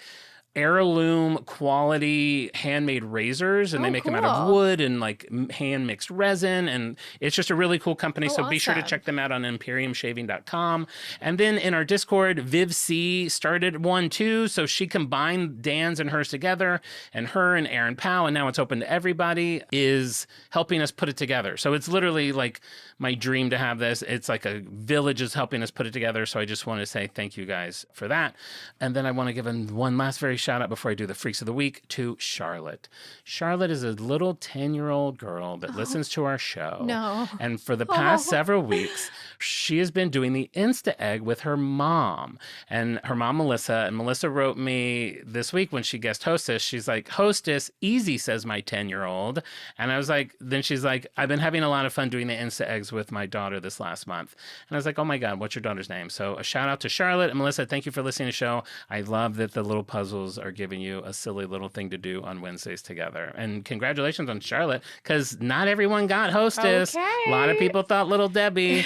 C: heirloom quality handmade razors, and they make them out of wood and like hand mixed resin, and it's just a really cool company. So be sure to check them out on imperiumshaving.com. And then in our Discord, Viv C started one too, so she combined Dan's and hers together, and her and Aaron Powell, and now it's open to everybody, is helping us put it together. So it's literally like my dream to have this. It's like a village is helping us put it together, so I just want to say thank you guys for that. And then I want to give one last very shout out before I do the Freaks of the Week to Charlotte. Charlotte is a little 10-year-old girl that listens to our show.
A: No.
C: And for the past several weeks, she has been doing the Insta Egg with her mom. And her mom, Melissa, and Melissa wrote me this week when she guest hostess, she's like, hostess, easy, says my 10-year-old. And I was like, then she's like, I've been having a lot of fun doing the Insta Eggs with my daughter this last month. And I was like, oh my God, what's your daughter's name? So a shout out to Charlotte and Melissa. Thank you for listening to the show. I love that the little puzzles are giving you a silly little thing to do on Wednesdays together. And congratulations on Charlotte, because not everyone got hostess.
A: Okay.
C: A lot of people thought Little Debbie.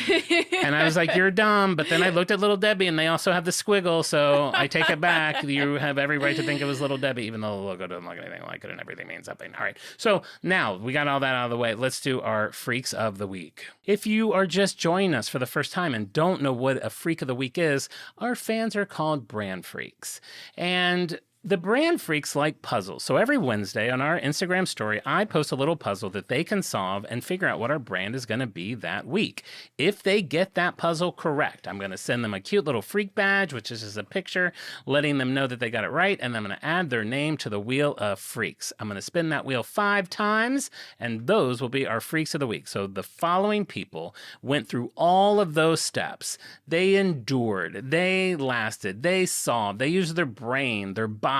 C: And I was like, you're dumb. But then I looked at Little Debbie and they also have the squiggle. So I take it back. You have every right to think it was Little Debbie, even though the logo doesn't look anything like it and everything means something. All right. So now we got all that out of the way. Let's do our Freaks of the Week. If you are just joining us for the first time and don't know what a Freak of the Week is, our fans are called brand freaks. And the brand freaks like puzzles. So every Wednesday on our Instagram story, I post a little puzzle that they can solve and figure out what our brand is going to be that week. If they get that puzzle correct, I'm going to send them a cute little freak badge, which is just a picture letting them know that they got it right. And I'm going to add their name to the wheel of freaks. I'm going to spin that wheel 5 times, and those will be our freaks of the week. So the following people went through all of those steps. They endured, they lasted, they solved, they used their brain, their bodies,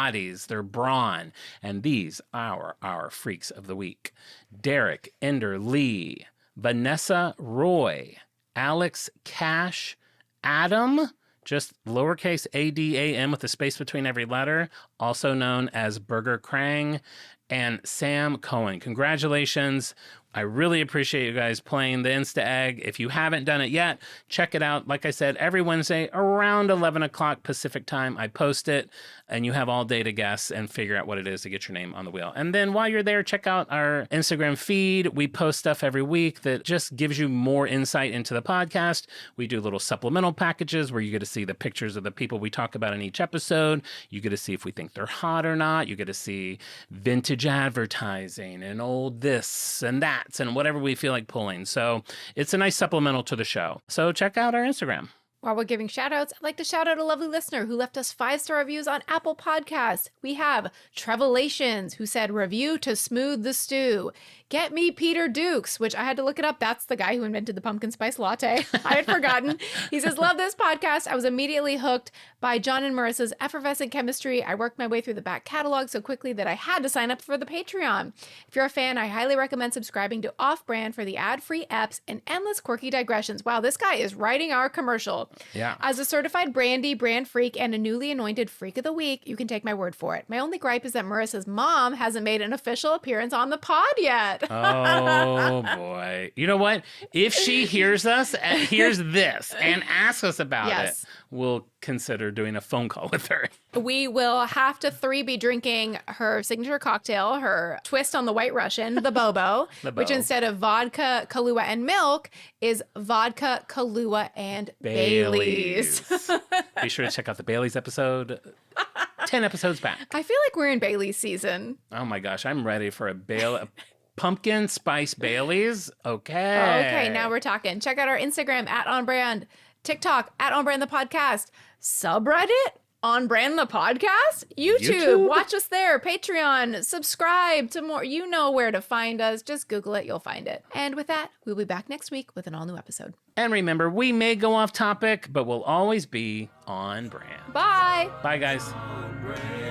C: their brawn, and these are our freaks of the week. Derek Ender Lee, Vanessa Roy, Alex Cash, Adam, just lowercase ADAM with a space between every letter, also known as Burger Krang, and Sam Cohen. Congratulations. I really appreciate you guys playing the Insta Egg. If you haven't done it yet, check it out. Like I said, every Wednesday around 11 o'clock Pacific time, I post it, and you have all day to guess and figure out what it is to get your name on the wheel. And then while you're there, check out our Instagram feed. We post stuff every week that just gives you more insight into the podcast. We do little supplemental packages where you get to see the pictures of the people we talk about in each episode. You get to see if we think they're hot or not. You get to see vintage advertising and old this and that and whatever we feel like pulling. So it's a nice supplemental to the show. So check out our Instagram.
A: While we're giving shout outs, I'd like to shout out a lovely listener who left us 5-star reviews on Apple Podcasts. We have Trevelations, who said, review to smooth the stew. Get Me Peter Dukes, which I had to look it up. That's the guy who invented the pumpkin spice latte. I had forgotten. He says, love this podcast. I was immediately hooked by Jon and Marisa's effervescent chemistry. I worked my way through the back catalog so quickly that I had to sign up for the Patreon. If you're a fan, I highly recommend subscribing to Off Brand for the ad-free eps and endless quirky digressions. Wow, this guy is writing our commercial.
C: Yeah.
A: As a certified brandy, brand freak, and a newly anointed freak of the week, you can take my word for it. My only gripe is that Marisa's mom hasn't made an official appearance on the pod yet.
C: Oh, boy. You know what? If she hears this and asks us about it, we'll consider doing a phone call with her.
A: We will have to be drinking her signature cocktail, her twist on the White Russian, the Bobo, which instead of vodka, Kahlua, and milk is vodka, Kahlua, and Baileys.
C: Be sure to check out the Baileys episode 10 episodes back.
A: I feel like we're in Baileys season.
C: Oh my gosh, I'm ready for a pumpkin spice Baileys. Okay.
A: Okay, now we're talking. Check out our Instagram @OnBrand, TikTok @OnBrand the podcast, subreddit On Brand the podcast? YouTube. Watch us there. Patreon. Subscribe to more. You know where to find us. Just Google it. You'll find it. And with that, we'll be back next week with an all-new episode.
C: And remember, we may go off topic, but we'll always be on brand.
A: Bye.
C: Bye, guys.
B: On brand.